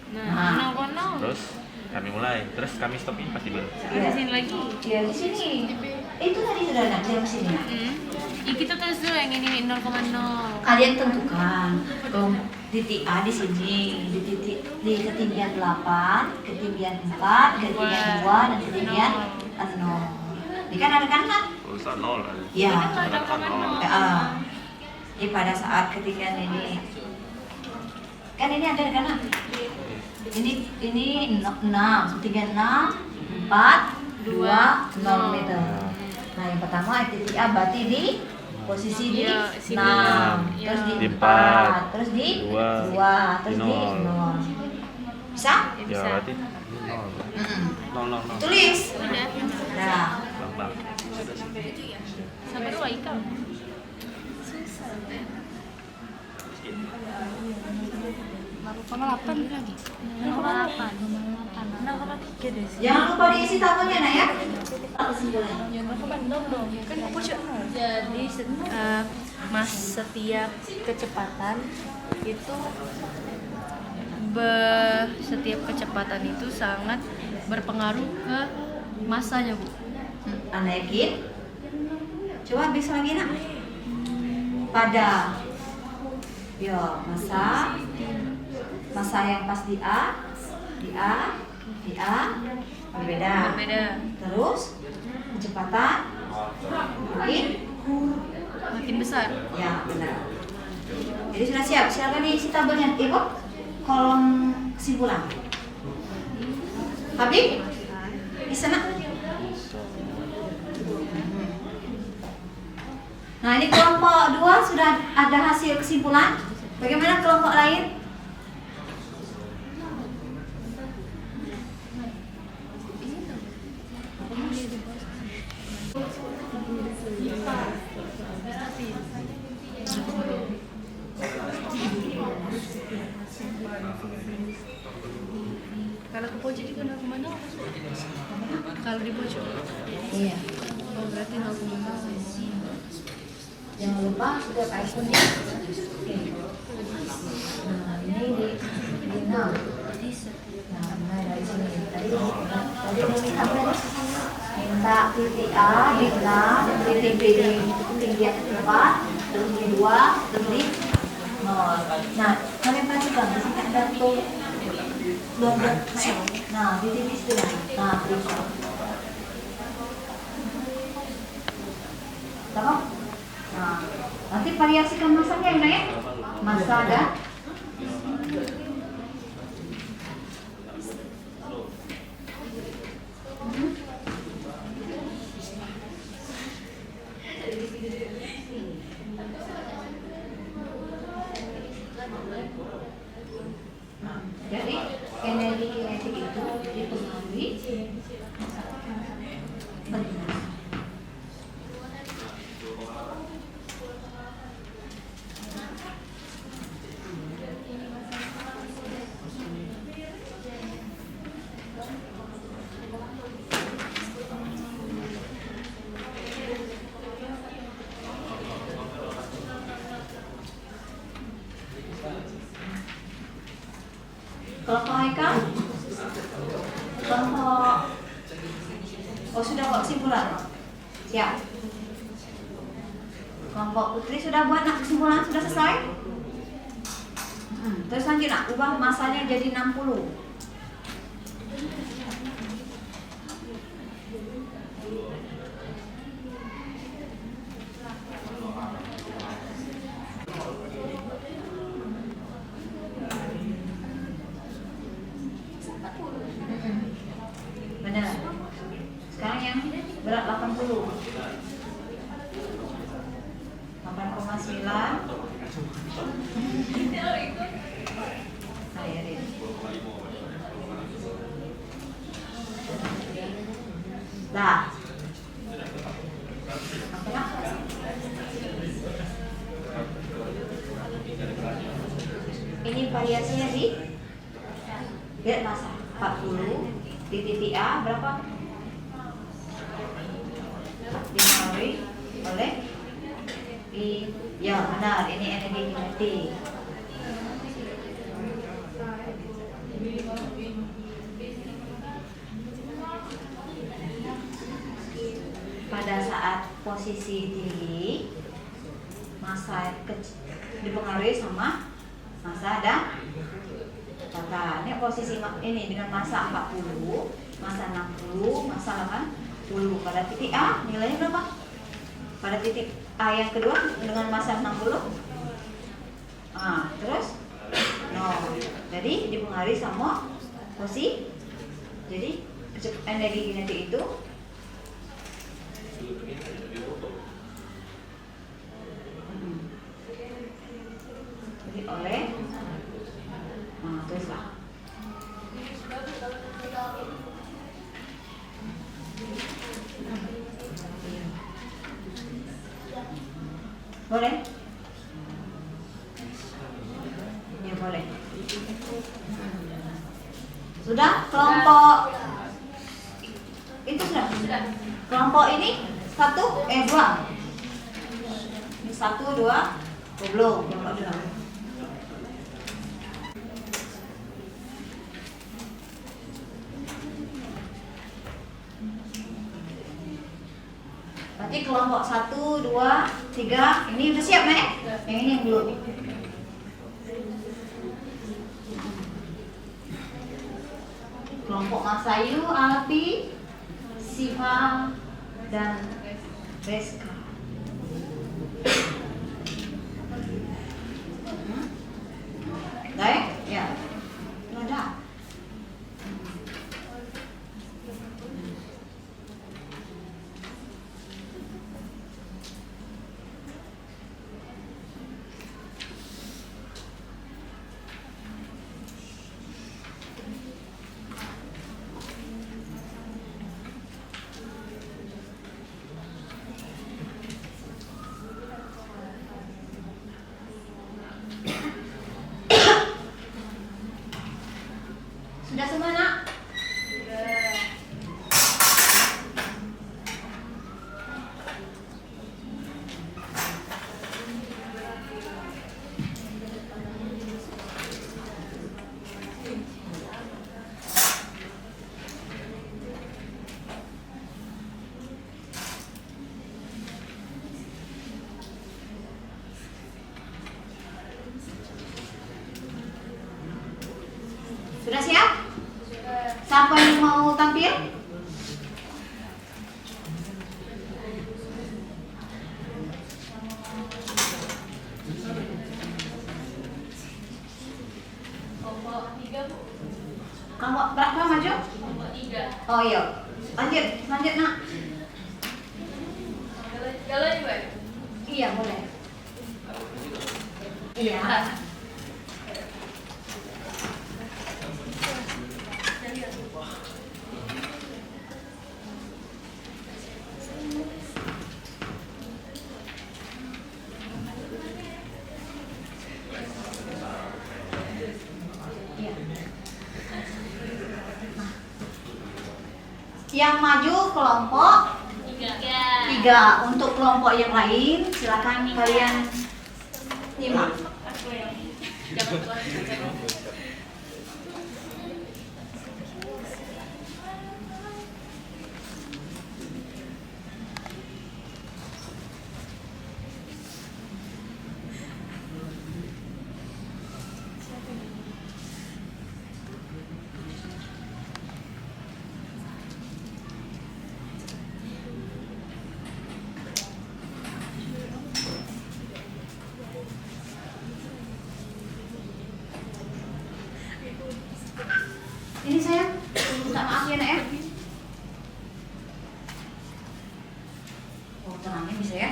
A: Nah.
D: Nah, kono.
E: Terus kami mulai. Terus kami stopin pasti mana?
D: Di sini lagi.
A: Ya di sini. Itu tadi sudah ada di sini.
D: Ya, kita tulis dulu yang ini 0,0.
A: Kalian tentukan titik A di sini, di ketinggian 8, ketinggian 4, ketinggian 2, dan ketinggian 0. Ini kan ada kanan?
E: Tulisan 0 ada.
A: Ya.
E: Ada kan 0.
A: Ini pada saat ketinggian ini, kan ini ada kanan. Ini 6, ketinggian 6, 4, 2, 0 meter. Nah yang pertama titik A berarti di posisi di
D: Iya, sini.
A: 6,
D: Iya.
A: terus di
G: Di
A: 4,
G: empat,
A: terus di
G: dua,
A: 2, terus
G: di
A: di
G: nol.
A: 0. Bisa?
D: Ya,
G: Ya
D: bisa.
G: berarti nol.
A: Tulis.
D: Udah.
A: Nah,
G: Bang.
D: Sama 2 Ika.
A: jangan lupa diisi tabelnya nah ya. Kesimpulannya.
H: Jadi setiap kecepatan itu setiap kecepatan itu sangat berpengaruh ke masanya, Bu.
A: Anda yakin? Coba bisa lagi nak. Pada masa yang pas di A berbeda. Terus kecepatan
H: Makin besar.
A: ya benar. Jadi sudah siap. Silakan diisi tabelnya. Ikut kolom kesimpulan. Habib, bisa nak? Nah ini kelompok 2 sudah ada hasil kesimpulan. Bagaimana kelompok lain?
H: Kalau ke pojok itu 0,0. Kalau di pojok.
A: Iya.
H: Oh, berarti 0,0.
A: Jangan lupa setiap iPhone ya. Oke. Nah ini di 6. Nah mulai dari sini. Tadi minta apa tadi? Minta titik A di 6, titik B di tinggi 4, terus di 2, terus di 0. Nah kalian perhatikan di sini ada tuh double. Nah di titik sudah. Nah bisa. Tahu? Nah, nanti variasikan masanya ya, masa ada. Nah, jadi energi kinetik itu dipengaruhi benar. Kelompok Haikal? Kelompok oh sudah kok kesimpulan? Siap. Kelompok Putri sudah buat nak kesimpulan? Sudah selesai? Terus lanjut nak, ubah masanya jadi 60. Benar. Sekarang yang berat 80. 8,9. Saya Dah. Apa nak? Ini variasinya di lihat masa 40 di titik A berapa? Dipengaruhi oleh ya benar ini energi kinetik. Pada saat posisi tinggi massa dipengaruhi sama massa dan kata ini posisi ini dengan massa 40, massa 60, massa 80. Pada titik A nilainya berapa? Pada titik A yang kedua dengan massa 60. Terus 0. Jadi dipengaruhi sama posisi. Jadi energi kinetik itu Boleh? Ya boleh. Sudah? Kelompok itu sudah? Kelompok ini 2. Ini 1, 2, belum. Kelompok 2. Berarti kelompok 1, 2, 3 ini udah siap Nek? Yang ini yang belum. Kelompok Masayu, Alpi, Siva, dan Reska. Baik? Ya. Ada. Sudah semua nak? Sudah siap? Siapa yang mau tampil?
D: Kelompok 3 Bu.
A: Kelompok berapa maju?
D: Kelompok 3.
A: Oh iya. Lanjut nak.
D: Jalan juga.
A: Iya boleh. Iya. Yang maju kelompok 3. Untuk kelompok yang lain silakan kalian nyimak. Ini saya minta maaf ya Nek ya. Oh tenangnya bisa ya.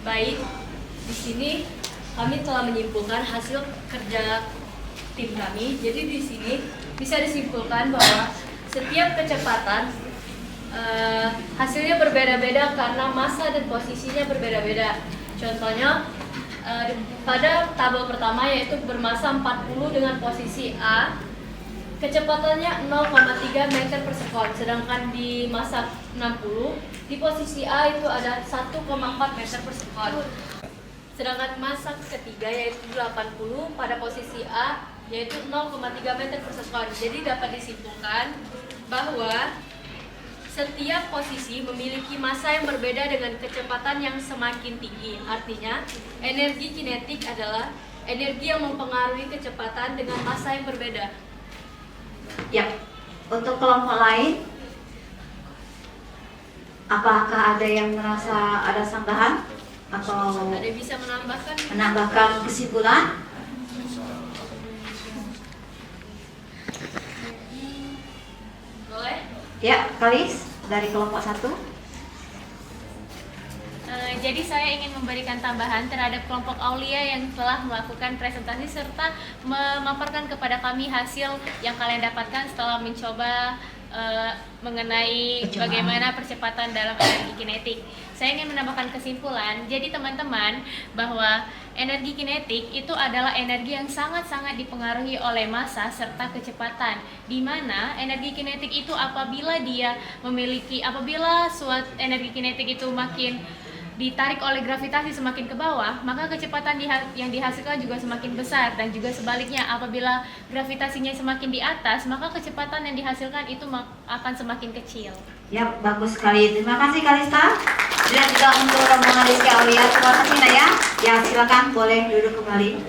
H: Baik, di sini kami telah menyimpulkan hasil kerja tim kami. Jadi di sini bisa disimpulkan bahwa setiap kecepatan hasilnya berbeda-beda karena massa dan posisinya berbeda-beda. Contohnya pada tabel pertama yaitu bermassa 40 dengan posisi A, kecepatannya 0,3 meter per sekon, sedangkan di massa 60 di posisi A itu ada 1,4 meter per sekon. Sedangkan massa ketiga yaitu 80 pada posisi A yaitu 0,3 meter per sekon. Jadi dapat disimpulkan bahwa setiap posisi memiliki massa yang berbeda dengan kecepatan yang semakin tinggi. Artinya, energi kinetik adalah energi yang mempengaruhi kecepatan dengan massa yang berbeda.
A: Ya, untuk kelompok lain, apakah ada yang merasa ada sanggahan atau
H: Ada yang bisa
A: menambahkan kesimpulan?
H: Boleh?
A: Ya, Kalis dari kelompok 1.
D: Jadi saya ingin memberikan tambahan terhadap kelompok Aulia yang telah melakukan presentasi serta memaparkan kepada kami hasil yang kalian dapatkan setelah mencoba mengenai bagaimana percepatan dalam energi kinetik. Saya ingin menambahkan kesimpulan, jadi teman-teman, bahwa energi kinetik itu adalah energi yang sangat-sangat dipengaruhi oleh massa serta kecepatan, di mana energi kinetik itu apabila suatu energi kinetik itu makin ditarik oleh gravitasi semakin ke bawah, maka kecepatan yang dihasilkan juga semakin besar, dan juga sebaliknya apabila gravitasinya semakin di atas, maka kecepatan yang dihasilkan itu akan semakin kecil.
A: Ya, bagus sekali. Terima kasih Kalista. Dan juga untuk rombongan Rizky Aulia, terima kasih Nak ya. Ya, silakan boleh duduk kembali.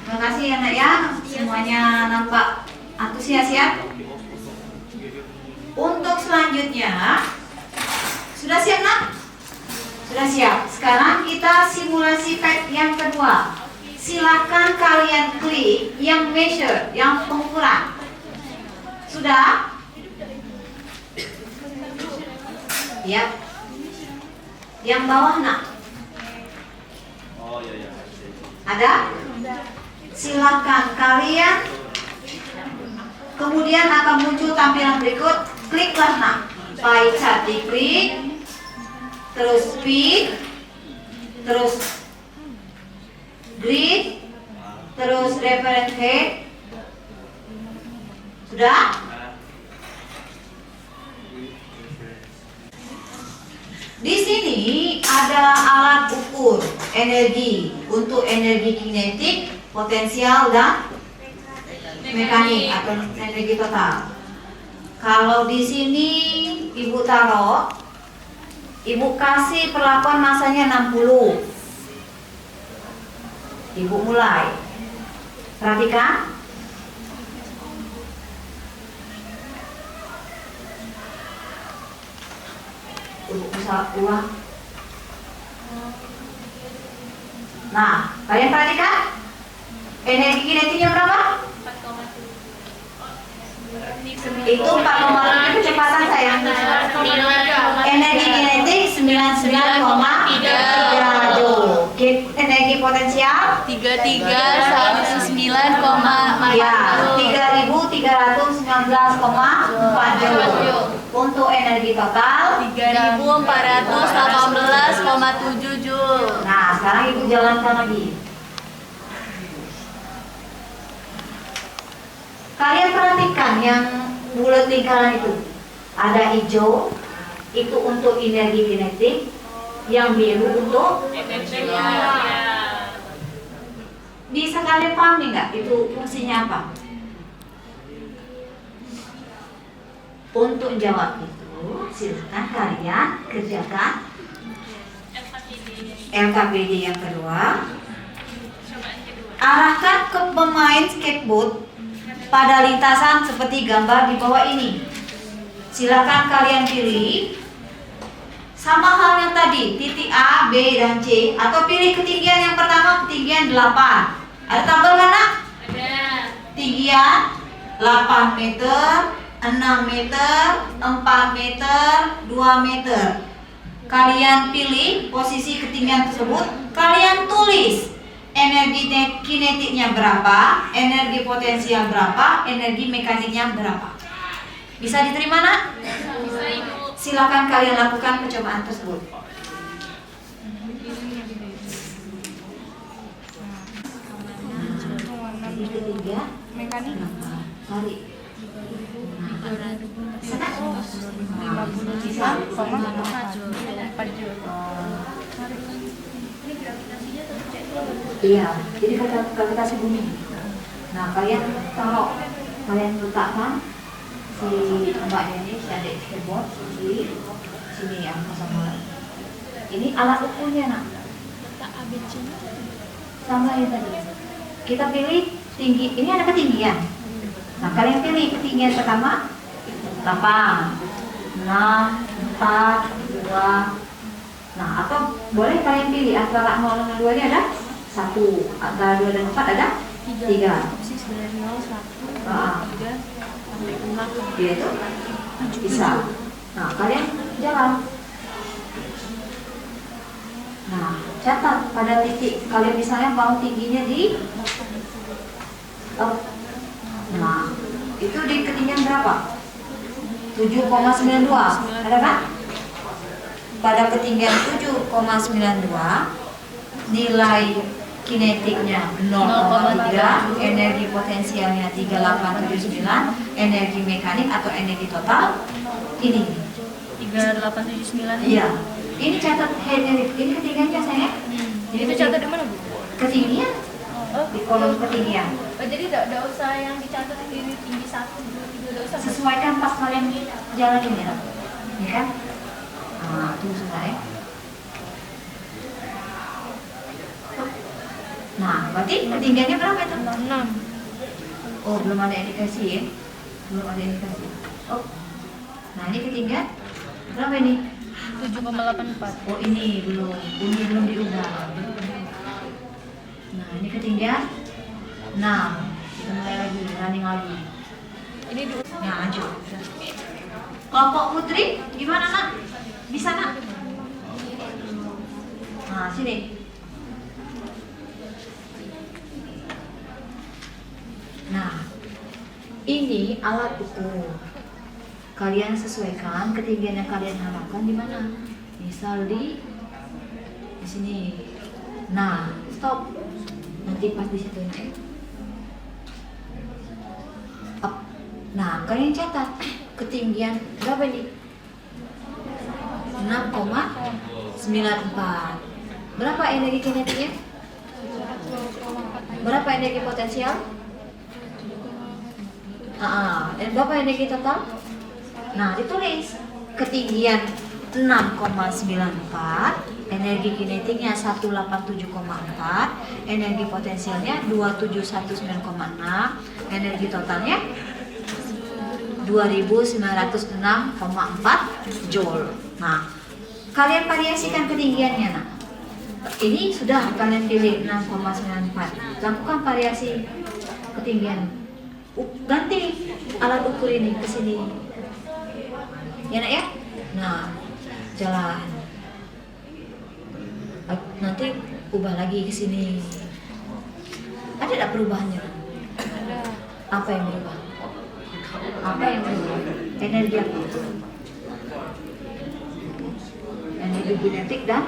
A: Terima kasih ya Nak ya. Semuanya nampak antusias ya. Untuk selanjutnya, sudah siap Nak? Sudah siap. Sekarang kita simulasi fact yang kedua. Silakan kalian klik yang measure, yang pengukuran. Sudah? Ya. Yang bawah Nak.
G: Oh iya.
A: Ada? Silakan kalian. Kemudian akan muncul tampilan berikut. Kliklah Nak. Pie chart diklik. Terus speed, terus grid, terus reference head. Sudah? Di sini ada alat ukur energi untuk energi kinetik, potensial dan mekanik atau energi total. Kalau di sini Ibu taruh, Ibu kasih perlakuan masanya 60. Ibu mulai. Perhatikan. Ibu bisa ulang. Nah, kalian perhatikan. Energi kinetiknya berapa?
D: 4,7.
A: Itu 4,7 kecepatan sayang. Energi kinetik 99,3 joule. Energi potensial
H: 33,9,4
A: ya 3.319,4 joule. Untuk energi total
H: 3.418,7 joule.
A: Nah, sekarang Ibu jalankan lagi. Kalian perhatikan yang bulat lingkaran itu. Ada hijau, itu untuk energi kinetik. Yang biru untuk bisa kalian pahami nggak itu fungsinya apa? Untuk jawab itu, silahkan kalian kerjakan LKPD yang kedua. Arahkan ke pemain skateboard pada lintasan seperti gambar di bawah ini. Silakan kalian pilih sama hal yang tadi, titik A, B, dan C, atau pilih ketinggian yang pertama, ketinggian 8. Ada tabel kan, Nak?
D: Ada.
A: Tinggian 8 meter, 6 meter, 4 meter, 2 meter. Kalian pilih posisi ketinggian tersebut, kalian tulis energi kinetiknya berapa, energi potensial berapa, energi mekaniknya berapa. Bisa diterima, Nak?
D: Bisa, Ibu.
A: Silakan kalian lakukan percobaan tersebut. Jadi ketiga, mekanik. Tarik. Iya, jadi gravitasi bumi. Nah, kalian kalau kalian letakkan si mbaknya ini, si adik skateboard di sini yang sama. Ini alat ukurnya, Nak. Sama yang tadi. Kita pilih tinggi. Ini ada ketinggian. Nah, kalian pilih ketinggian pertama 8, 6, 4, 2. Nah, atau boleh kalian pilih antara 0 dengan 2 ini ada 1, antara 2 dan 4 ada 3. Dia itu bisa. Nah, kalian jalan. Nah, catat pada titik kalian misalnya mau tingginya di nah, itu di ketinggian berapa? 7,92. Ada kan? Pada ketinggian 7,92 nilai kinetiknya 0,3, energi potensialnya 3879, energi mekanik atau energi total ini
H: 3879.
A: iya. Ini catat energi, ini ketinggiannya saya. Jadi
H: Itu catat di mana, Bu?
A: ketinggian di kolom ketinggian.
D: Oh, jadi tidak usah yang dicatat ini tinggi 1, 2, 3, tidak usah.
A: Sesuaikan pas kalian jalanin ya, ya kan? Nah, tunggu sebentar ya. Nah, berarti ketinggiannya berapa itu?
H: 6.
A: Oh, belum ada yang dikasih ya? Belum ada yang dikasih. Oh, nah ini ketinggian berapa ini?
H: 7,84.
A: Oh, ini belum diubah. Nah, ini ketinggian 6. Kita mulai lagi, running lagi.
H: Ini di
A: Ya, lanjut. Kelompok putri, gimana, Nak? Bisa, Nak? Nah, sini. Nah, ini alat ukur. Kalian sesuaikan ketinggian yang kalian harapkan di mana. Misal di sini. Nah, stop. Nanti pas di situ naik. Up. Nah, kalian catat ketinggian berapa nih? 6,94. Berapa energi kinetiknya? Berapa energi potensial? Dan berapa energi total? Nah, ditulis ketinggian 6,94, energi kinetiknya 187,4, energi potensialnya 27196, energi totalnya 2906,4 joule. Nah, kalian variasikan ketinggiannya, Nah. Ini sudah kalian pilih 6,94. Lakukan variasi ketinggian. Ganti alat ukur ini ke sini. Ya, Nak ya? Nah, jalan. Nanti ubah lagi ke sini. Ada enggak perubahannya?
H: ada
A: Apa yang berubah? Apa yang berubah? Energi apa? Energi kinetik dan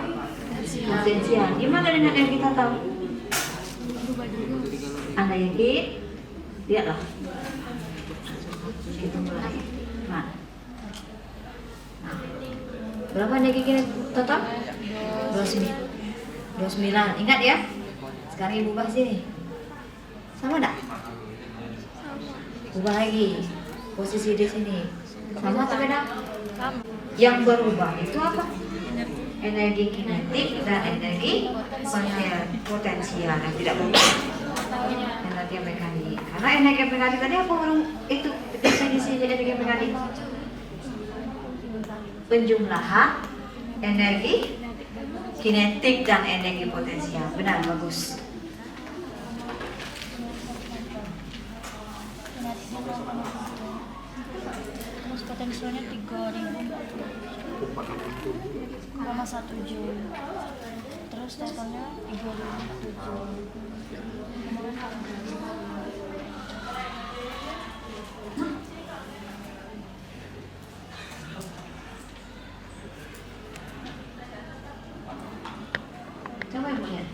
A: potensial. Gimana dengan energi total? Anda yakin? Lihatlah. Kita mulai. Nah. Berapa energi kinetik total? 29. Ingat ya? Sekarang ibu ubah sini. Sama enggak? Ubah lagi. Posisi di sini. Sama atau beda? Yang berubah itu apa? Energi kinetik dan energi potensial yang tidak berubah. Energi mekanik. Karena energi mekanik tadi apa orang itu definisi energi mekanik? Penjumlahan energi kinetik dan energi potensial. Benar, bagus.
I: Terus potensialnya 3.000,1 joule. Terus totalnya 3.007 joule.
A: Coba ibu lihat.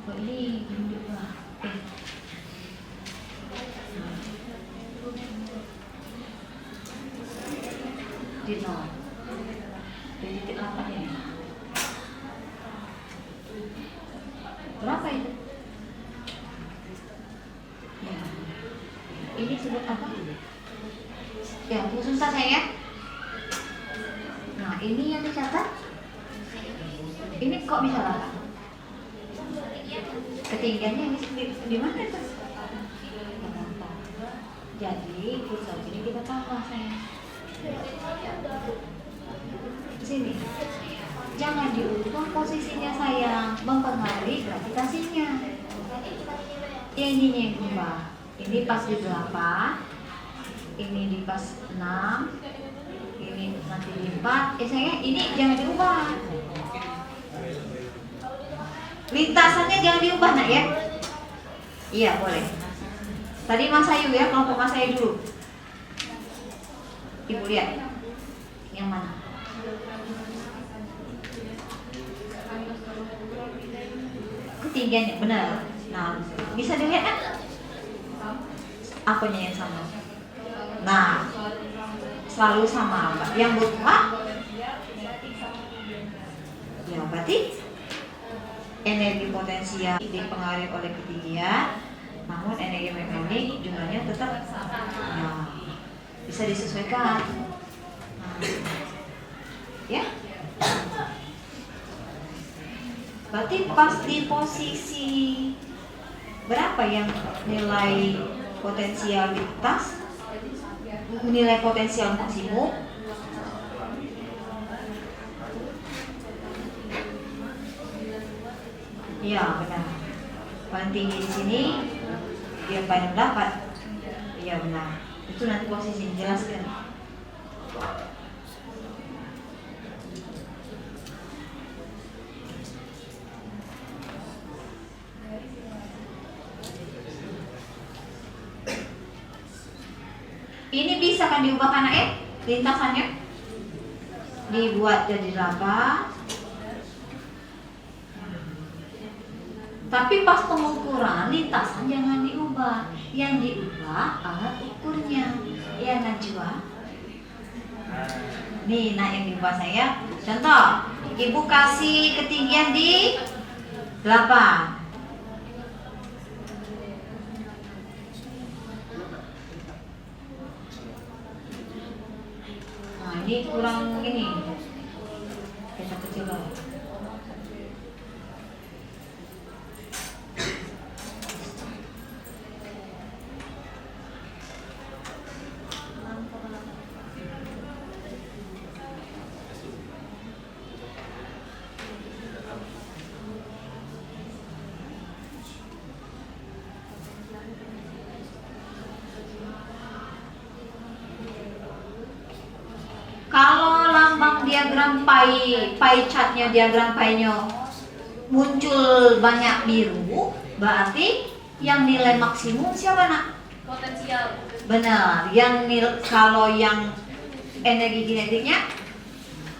A: Oh, ini juga. Di nol. Di titik 8 ini. Berapa itu? Ya. Ini sebut apa? Ya, susah saya. Nah, ini yang dicatat. Ini kok bisa lama? Ketinggiannya ini di mana tuh? Jadi, pusat ini kita tambah sayang. Sini. Jangan diubah posisinya sayang. Mempengaruhi gravitasinya. Ya, ininya yang berubah. Ini pas di 8, ini di pas 6, ini nanti di 4. Sayang, ini jangan diubah. Lintasannya jangan diubah nak ya. Iya boleh. Tadi Mas Ayu ya, kelompok Mas Ayu dulu. Ibu lihat yang mana? Ketinggiannya benar. Nah, bisa dilihat kan? Apanya yang sama? Nah, selalu sama. Yang berubah? Ya berarti energi potensial dipengaruhi oleh ketinggian, namun energi mekanik jumlahnya tetap ya, bisa disesuaikan. Nah, ya, berarti pas di posisi berapa yang nilai potensialitas, nilai potensial maksimum? Iya benar. Paling tinggi di sini dia paling dapat. Iya benar. Itu nanti posisi dijelaskan. Ini bisa kan diubah kan lintasannya? Dibuat jadi 8. Tapi pas pengukuran lintasan jangan diubah. Yang diubah alat ukurnya. Ya Najwa. Nih, nah yang diubah saya. Contoh, ibu kasih ketinggian di 8. Nah, ini kurang ini. Kita kecil banget. Kalau lambang diagram pie chartnya, diagram pie-nya muncul banyak biru, berarti yang nilai maksimum siapa nak?
H: Potensial.
A: Benar. Kalau yang energi kinetiknya?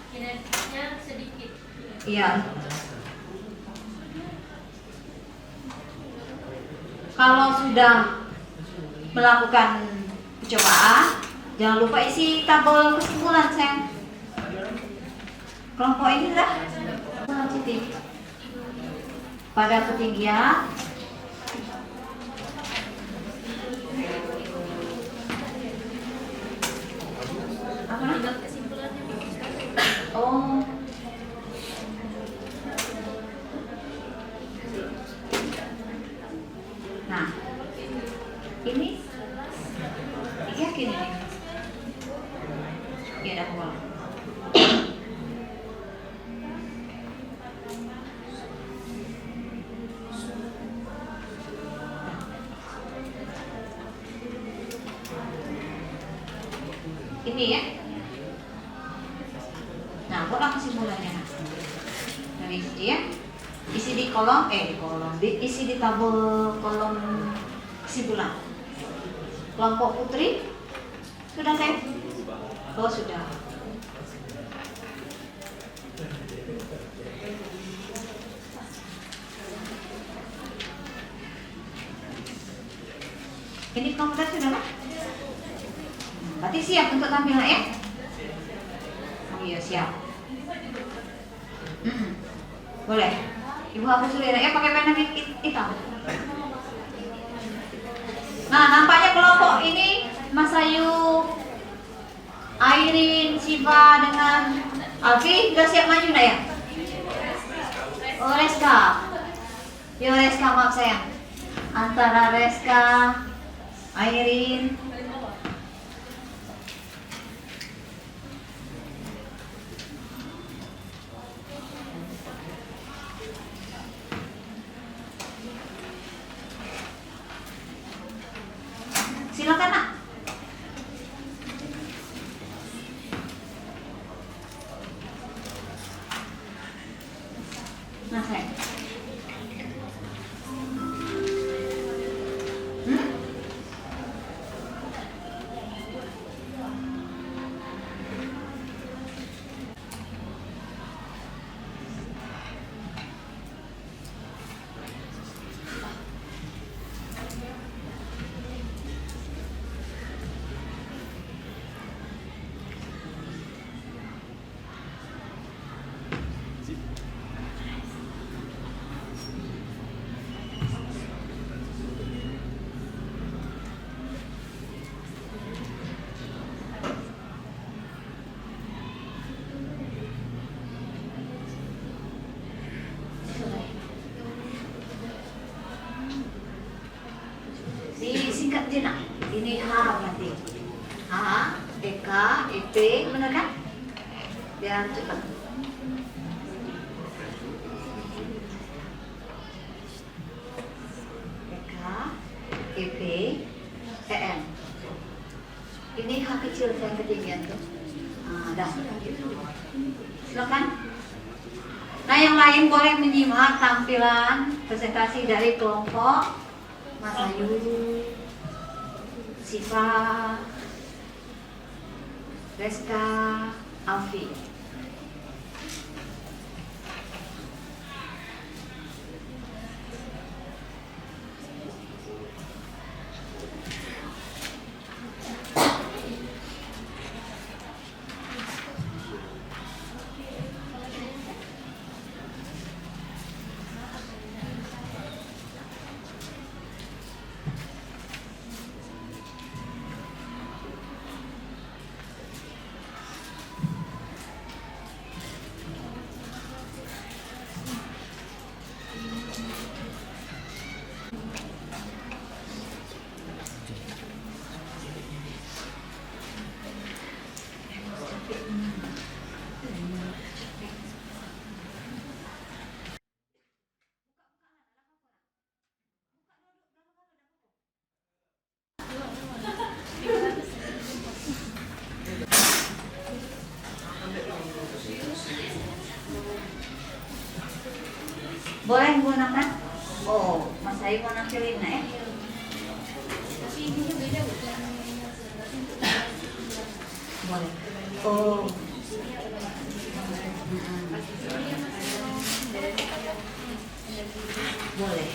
H: Kinetiknya sedikit.
A: Iya. Kalau sudah melakukan percobaan, jangan lupa isi tabel kesimpulan, sayang. Kelompok ini sudah positif. Pada ketinggian apa? Ini ya. Nah, buatlah kesimpulannya. Nah, isi ya. Isi di kolom, isi di tabel kolom kesimpulan. Kelompok putri sudah saya? Oh sudah. Ini komputer sudah kan? Berarti siap untuk tampil ya? Oh iya siap. Boleh. Ibu hapus dulu ya pakai pena hitam. Nah, nampaknya kelompok ini Mas Ayu, Airin, Siva dengan Alfi sudah siap maju enggak ya? Oh, Reska. Yo Reska, maaf sayang. Antara Reska, Airin, silakan nak. Nah saya. Disingkat je nak. Ini H berarti. H, EK, EP, benar kan? Biar cepat. EK, EP, EM. Ini H kecil saya ketinggian tuh. Dah. Silakan. Nah, yang lain boleh menyimak tampilan presentasi dari kelompok Mas Ayu, Siva, Reska, Alfi. Boleh menggunakan? Oh, Mas Ayu mau nampilin ya? Tapi ini beda bukan? Boleh. Oh. Boleh.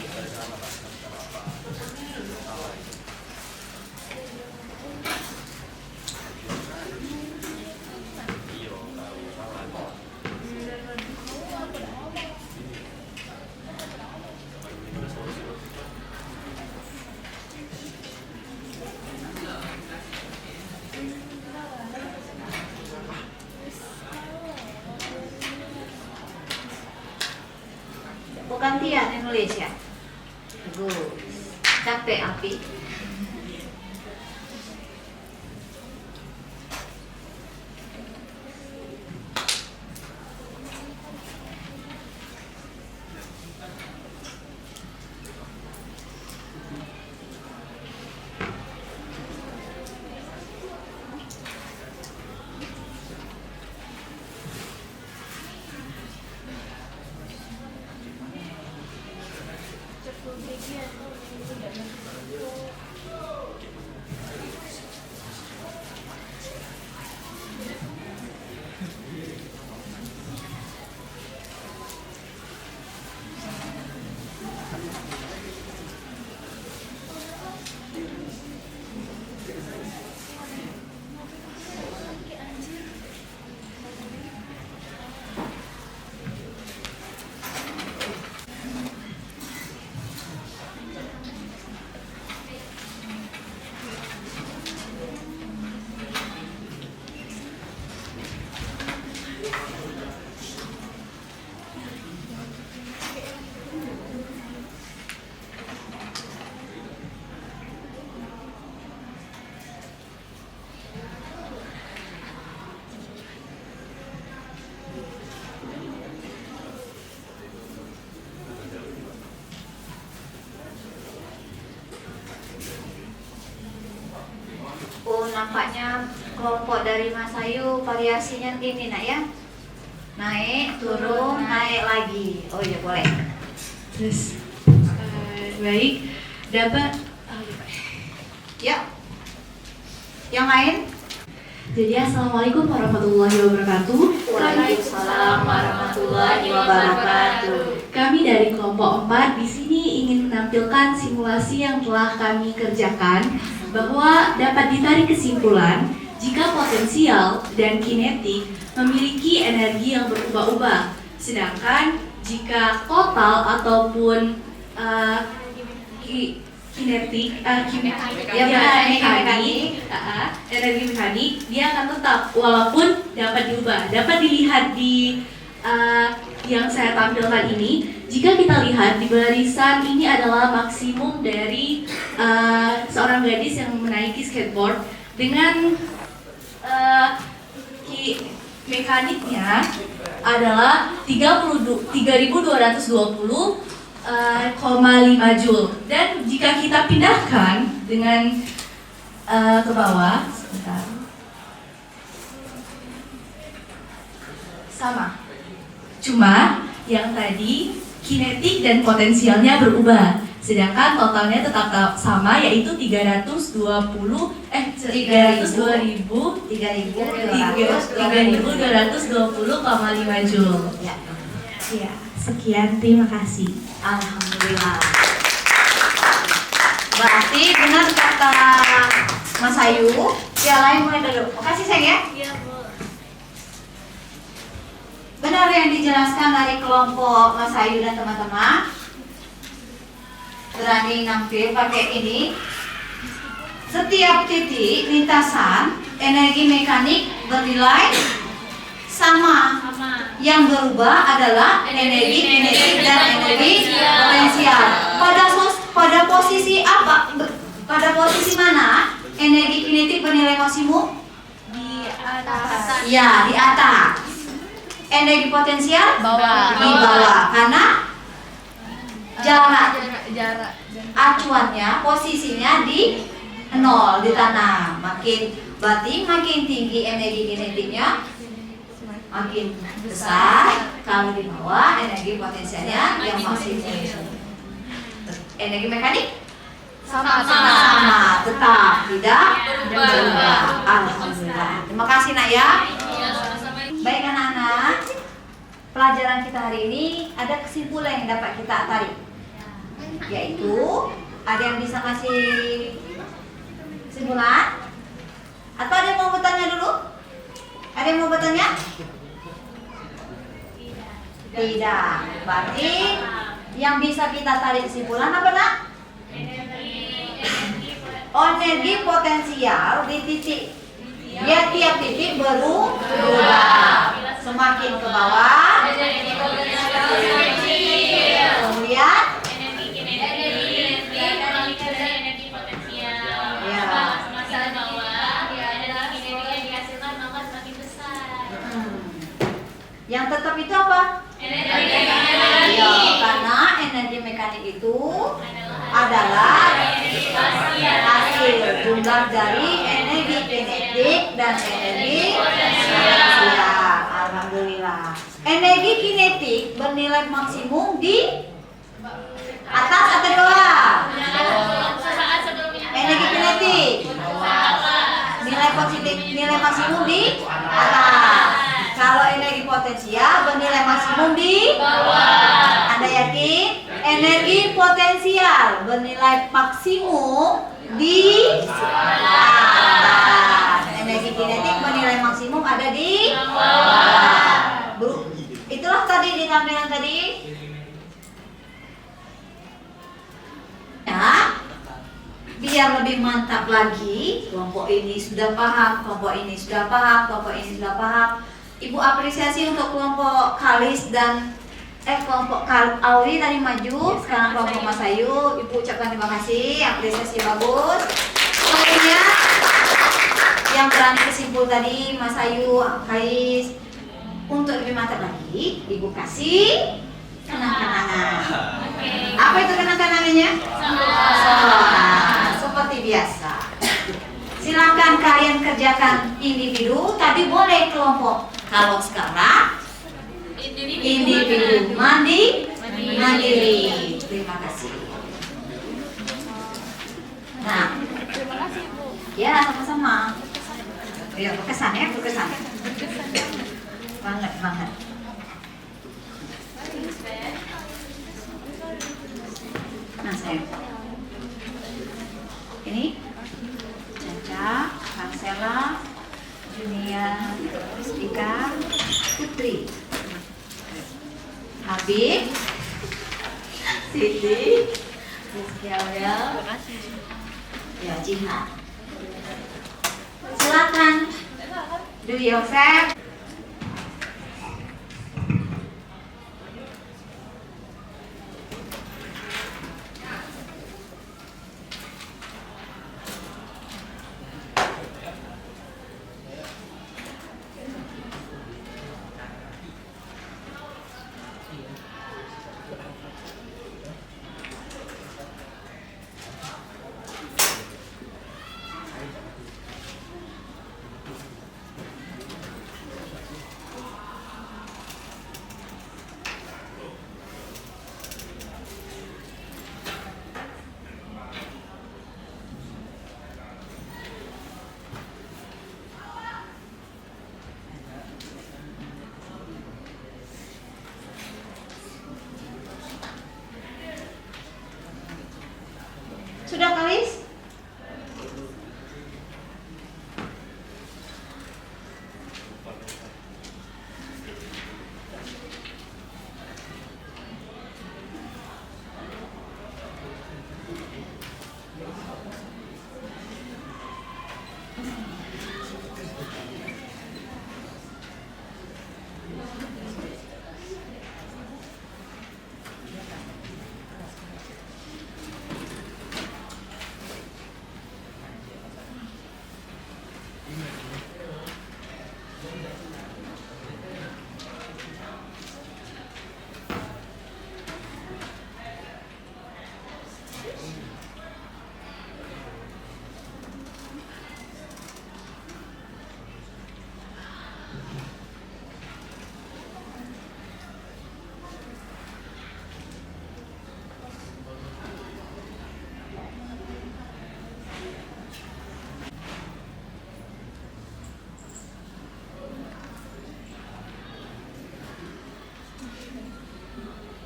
A: Gantian yang nulis ya. Bagus. Capek api. Oh, nampaknya kelompok dari Mas Ayu variasinya ini nak ya. Naik, turun, naik lagi. Oh iya boleh.
J: Terus baik dapat
A: Ya. Yang lain?
J: jadi assalamualaikum warahmatullahi wabarakatuh.
A: Waalaikumsalam warahmatullahi wabarakatuh.
J: Kami dari kelompok 4 di sini ingin menampilkan simulasi yang telah kami kerjakan bahwa dapat ditarik kesimpulan jika potensial dan kinetik memiliki energi yang berubah-ubah, sedangkan jika total ataupun energi mekanik dia akan tetap walaupun dapat diubah. Dapat dilihat di yang saya tampilkan ini. Jika kita lihat di barisan ini adalah maksimum dari seorang gadis yang menaiki skateboard dengan mekaniknya adalah 3220,5 Joule. Dan jika kita pindahkan dengan ke bawah, sebentar, sama. Cuma yang tadi kinetik dan potensialnya berubah, sedangkan totalnya tetap sama, yaitu 320,5 Joule.
A: Ya.
J: Ya, sekian, terima kasih.
A: Alhamdulillah. Berarti benar kata Mas Ayu. Yang lain mulai dulu. Makasih sayang ya.
B: Iya, Bu.
A: Benar yang dijelaskan dari kelompok Mas Ayu dan teman-teman. Berani nampil pakai ini. Setiap titik lintasan energi mekanik bernilai sama. Yang berubah adalah energi kinetik dan energi potensial. Pada posisi apa? Pada posisi mana energi kinetik bernilai maksimum?
I: Di atas.
A: Ya, di atas. Energi potensial
I: Bawah.
A: di bawah karena jarak
I: Jarak.
A: acuannya posisinya di 0 di tanah. Berarti makin tinggi energi kinetiknya makin besar. Kalau di bawah energi potensialnya yang maksimum. Energi mekanik sama, tetap tidak berubah. Alhamdulillah. Terima kasih nak ya. Baik anak-anak, pelajaran kita hari ini ada kesimpulan yang dapat kita tarik, yaitu ada yang bisa kasih kesimpulan? Atau ada yang mau bertanya dulu? Ada yang mau bertanya? Tidak. Berarti yang bisa kita tarik kesimpulan apa nak? Energi potensial di titik. Dia tiap titik berubah. Semakin ke bawah, kemudian yang tetap itu apa? Ya, karena energi mekanik itu adalah hasil jumlah dari energi kinetik dan energi potensial. Alhamdulillah. Energi kinetik bernilai maksimum di Atas atau di bawah?
D: Sesaat sebelum
A: Energi kinetik. Nilai positif, nilai maksimum di atas. Kalau energi potensial bernilai maksimum di bawah. Anda yakin? Energi potensial bernilai maksimum di atas. Energi kinetik bernilai maksimum ada di bawah. Itulah tadi di tampilan tadi. Ya, biar lebih mantap lagi, kelompok ini sudah paham, kelompok ini sudah paham, kelompok ini sudah paham. Ibu apresiasi untuk kelompok Kalis dan kelompok Auri tadi maju. Sekarang kelompok Mas Ayu, Ibu ucapkan terima kasih, apresiasi bagus. Kemudian yang berani kesimpul tadi Mas Ayu, Kalis. Untuk lebih mantap lagi, Ibu kasih kenang-kenangan. Apa itu kenang-kenangannya? Seperti biasa. Silakan kalian kerjakan individu, tadi boleh kelompok. Kalau sekarang individu mandiri. Terima kasih. Nah,
D: Terima kasih, Bu.
A: ya sama-sama. Ya, berkesan ya, berkesan. Banget. Nah, saya ini Caca, Kansela, Junia, Ika, Putri, Habib, Siti, Rizky Aurel, ya Jihad. Silakan, do yourself. Sudah Kalis?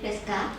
A: Deska?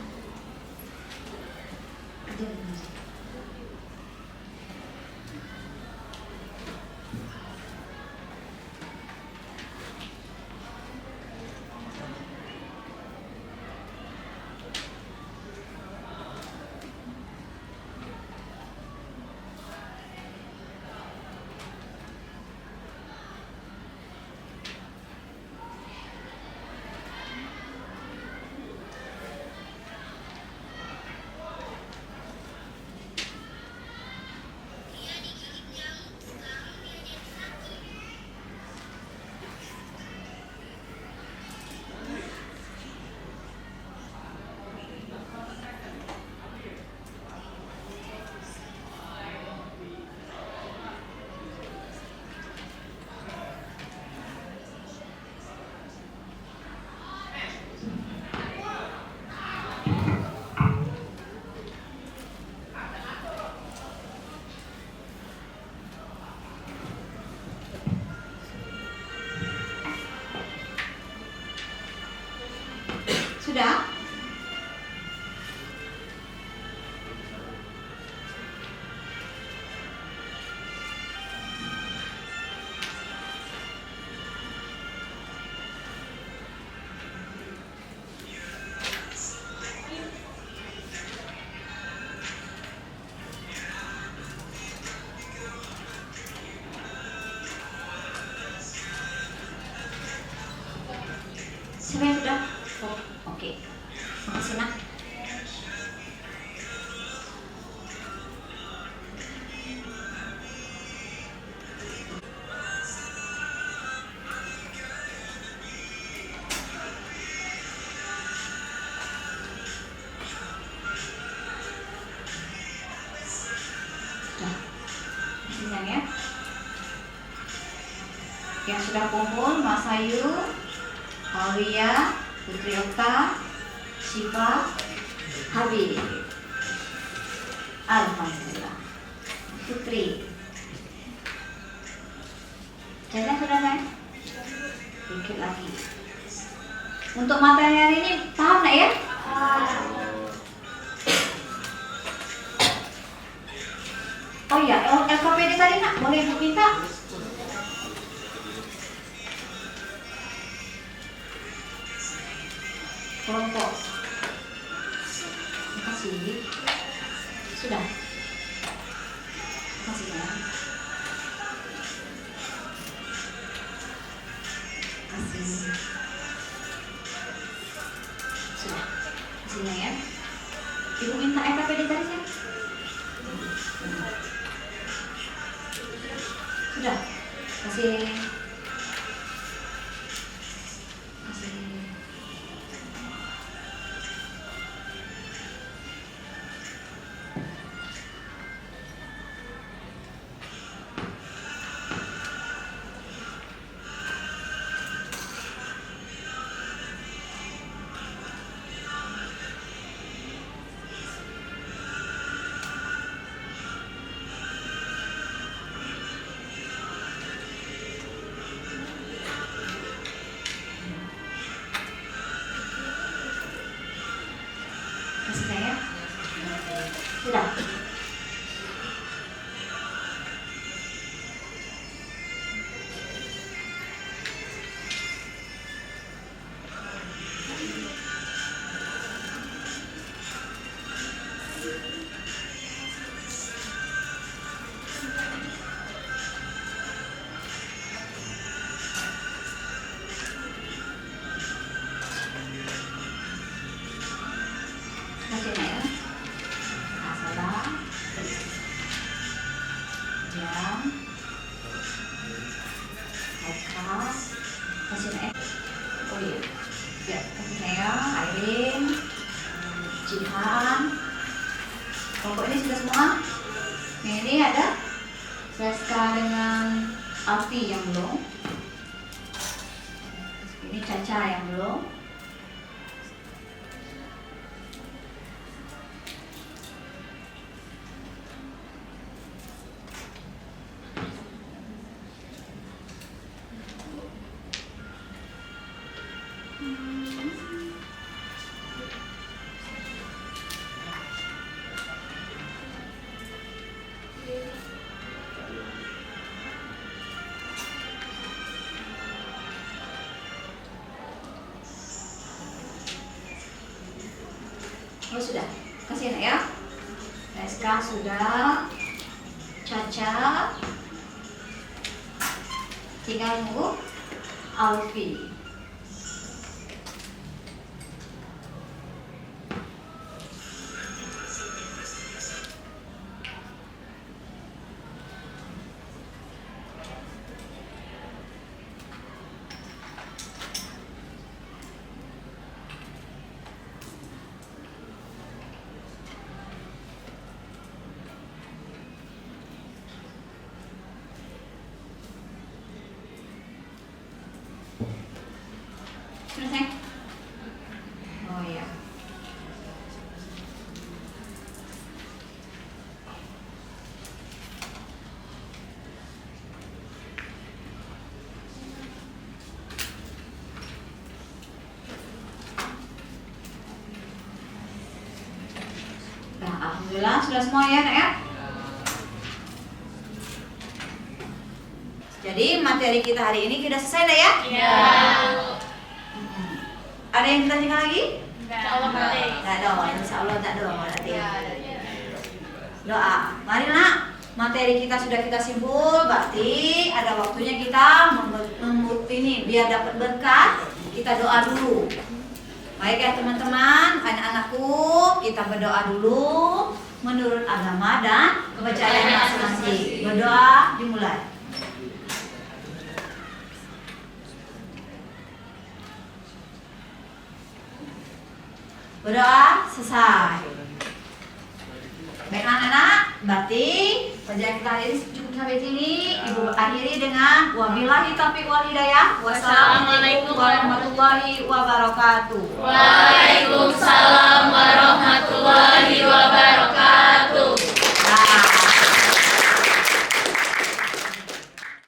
A: Makasih nak. Ya. Yang sudah kumpul Mas Ayu, Aulia, Putri Okta, Syifa, Habib. Alhamdulillah. Putri. Caca sudah kan? Dikit lagi. Untuk materi hari ini paham nak ya? Oh iya, LKPD tadi nak boleh ibu minta? Kelompok. Terima kasih. Sudah. Terima kasih ya. Terima kasih. Sudah. Terima kasih ya. Ibu minta LKPD tadi kan? Sudah. Terima kasih. Sudah. Masih ya? Sabar. Jam. Ikhlas. Masih naik. Oh iya. Ya, saya Airin, Jihan. Kelompok ini sudah semua? Ini ada Seska dengan Alfi yang belum. Ini Caca yang belum. Oh sudah, kasih ya. Seska sudah, Caca, tinggal nunggu Alfi. Selesai? Oh iya. Nah, alhamdulillah sudah semua ya, Nak ya. Jadi materi kita hari ini sudah selesai, Nak ya?
D: Iya.
A: Ada yang ditanyakan lagi?
D: Insyaallah boleh.
A: Tak ada, insyaallah tak ada berarti. Doa. Mari nak, materi kita sudah kita simpul, berarti ada waktunya kita ini biar dapat berkah. Kita doa dulu. Baik ya teman-teman, anak-anakku, kita berdoa dulu menurut agama dan kepercayaan masing-masing. Berdoa dimulai. Berdoa selesai. Baik anak-anak, berarti pelajaran kita hari ini cukup sampai sini. Ibu akhiri dengan wabillahi taufiq wal hidayah. Wassalamualaikum warahmatullahi wabarakatuh.
B: Waalaikumsalam warahmatullahi wabarakatuh.
A: Nah,